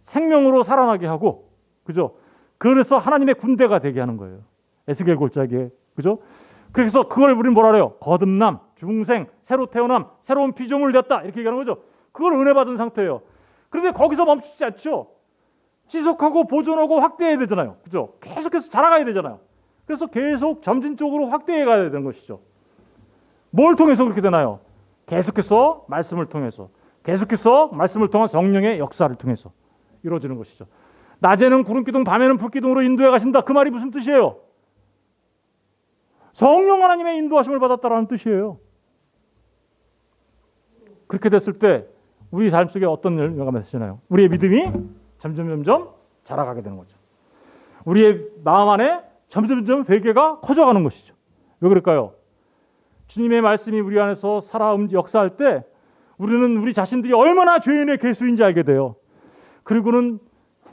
생명으로 살아나게 하고, 그죠? 그래서 하나님의 군대가 되게 하는 거예요. 에스겔 골짜기에, 그죠? 그래서 그걸 우리는 뭐라 그래요? 거듭남, 중생, 새로 태어남, 새로운 피조물 되었다, 이렇게 얘기하는 거죠. 그걸 은혜 받은 상태예요. 그런데 거기서 멈추지 않죠. 지속하고 보존하고 확대해야 되잖아요. 그죠? 계속해서 자라가야 되잖아요. 그래서 계속 점진적으로 확대해 가야 되는 것이죠. 뭘 통해서 그렇게 되나요? 계속해서 말씀을 통해서, 계속해서 말씀을 통한 성령의 역사를 통해서 이루어지는 것이죠. 낮에는 구름기둥, 밤에는 불기둥으로 인도해 가신다. 그 말이 무슨 뜻이에요? 성령 하나님의 인도하심을 받았다라는 뜻이에요. 그렇게 됐을 때 우리 삶 속에 어떤 열매가 맺히나요? 우리의 믿음이 점점 자라가게 되는 거죠. 우리의 마음 안에 점점 회개가 커져가는 것이죠. 왜 그럴까요? 주님의 말씀이 우리 안에서 살아 역사할 때 우리는 우리 자신들이 얼마나 죄인의 괴수인지 알게 돼요. 그리고는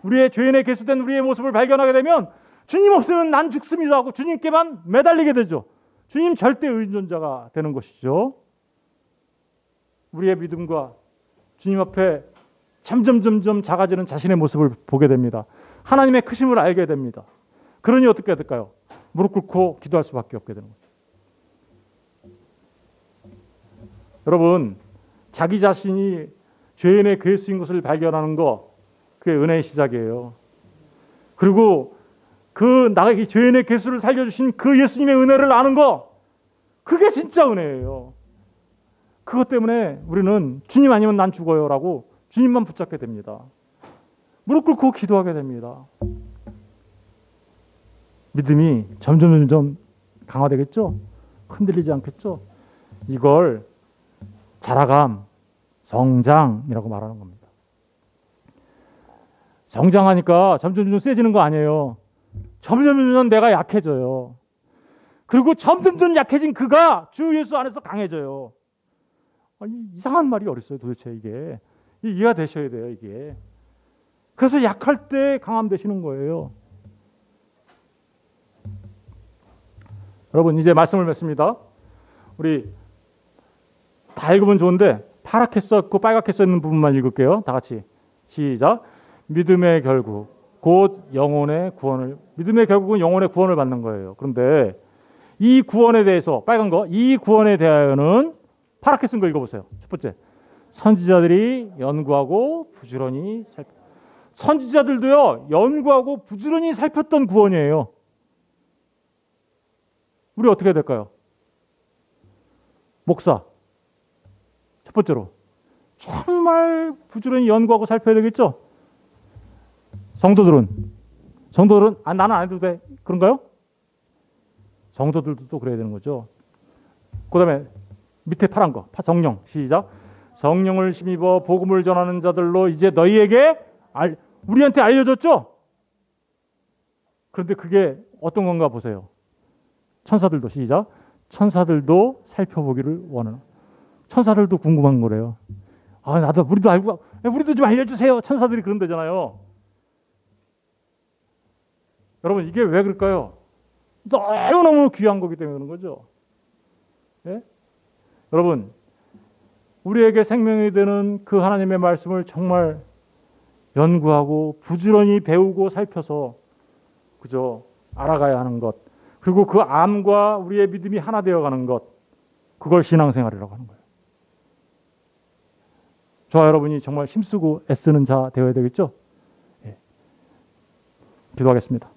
우리의 죄인의 괴수된 우리의 모습을 발견하게 되면 주님 없으면 난 죽습니다 하고 주님께만 매달리게 되죠. 주님 절대 의존자가 되는 것이죠. 우리의 믿음과 주님 앞에 점점 작아지는 자신의 모습을 보게 됩니다. 하나님의 크심을 알게 됩니다. 그러니 어떻게 해야 될까요? 무릎 꿇고 기도할 수밖에 없게 되는 거죠. 여러분, 자기 자신이 죄인의 괴수인 것을 발견하는 거, 그게 은혜의 시작이에요. 그리고 나에게 죄인의 괴수를 살려주신 그 예수님의 은혜를 아는 거, 그게 진짜 은혜예요. 그것 때문에 우리는 주님 아니면 난 죽어요라고 주님만 붙잡게 됩니다. 무릎 꿇고 기도하게 됩니다. 믿음이 점점 강화되겠죠? 흔들리지 않겠죠? 이걸 자라감, 성장이라고 말하는 겁니다. 성장하니까 점점 세지는 거 아니에요. 점점 내가 약해져요. 그리고 점점 약해진 그가 주 예수 안에서 강해져요. 아니, 이상한 말이 어딨어요 도대체 이게. 이해가 되셔야 돼요 이게. 그래서 약할 때 강함 되시는 거예요. 여러분 이제 말씀을 맺습니다. 우리 다 읽으면 좋은데 파랗게 썼고 빨갛게 써 있는 부분만 읽을게요. 다 같이 시작. 믿음의 결국 곧 영혼의 구원을, 믿음의 결국은 영혼의 구원을 받는 거예요. 그런데 이 구원에 대해서 빨간 거, 이 구원에 대하여는 파랗게 쓴 거 읽어보세요. 첫 번째, 선지자들이 연구하고 부지런히 선지자들도요 연구하고 부지런히 살폈던 구원이에요. 우리 어떻게 해야 될까요? 목사 첫 번째로 정말 부지런히 연구하고 살펴야 되겠죠. 성도들은 나는 안 해도 돼 그런가요? 성도들도 또 그래야 되는 거죠. 그 다음에 밑에 파란 거 성령 시작. 성령을 힘입어 복음을 전하는 자들로 이제 너희에게 우리한테 알려줬죠. 그런데 그게 어떤 건가 보세요. 천사들도 시작. 천사들도 살펴보기를 원하는. 천사들도 궁금한 거래요. 나도 우리도 알고 우리도 좀 알려주세요. 천사들이 그런다잖아요. 여러분 이게 왜 그럴까요? 너무너무 귀한 거기 때문에 그런 거죠. 예? 여러분 우리에게 생명이 되는 그 하나님의 말씀을 정말 연구하고 부지런히 배우고 살펴서 그저 알아가야 하는 것, 그리고 그 암과 우리의 믿음이 하나 되어가는 것, 그걸 신앙생활이라고 하는 거예요. 저와 여러분이 정말 힘쓰고 애쓰는 자 되어야 되겠죠? 예. 기도하겠습니다.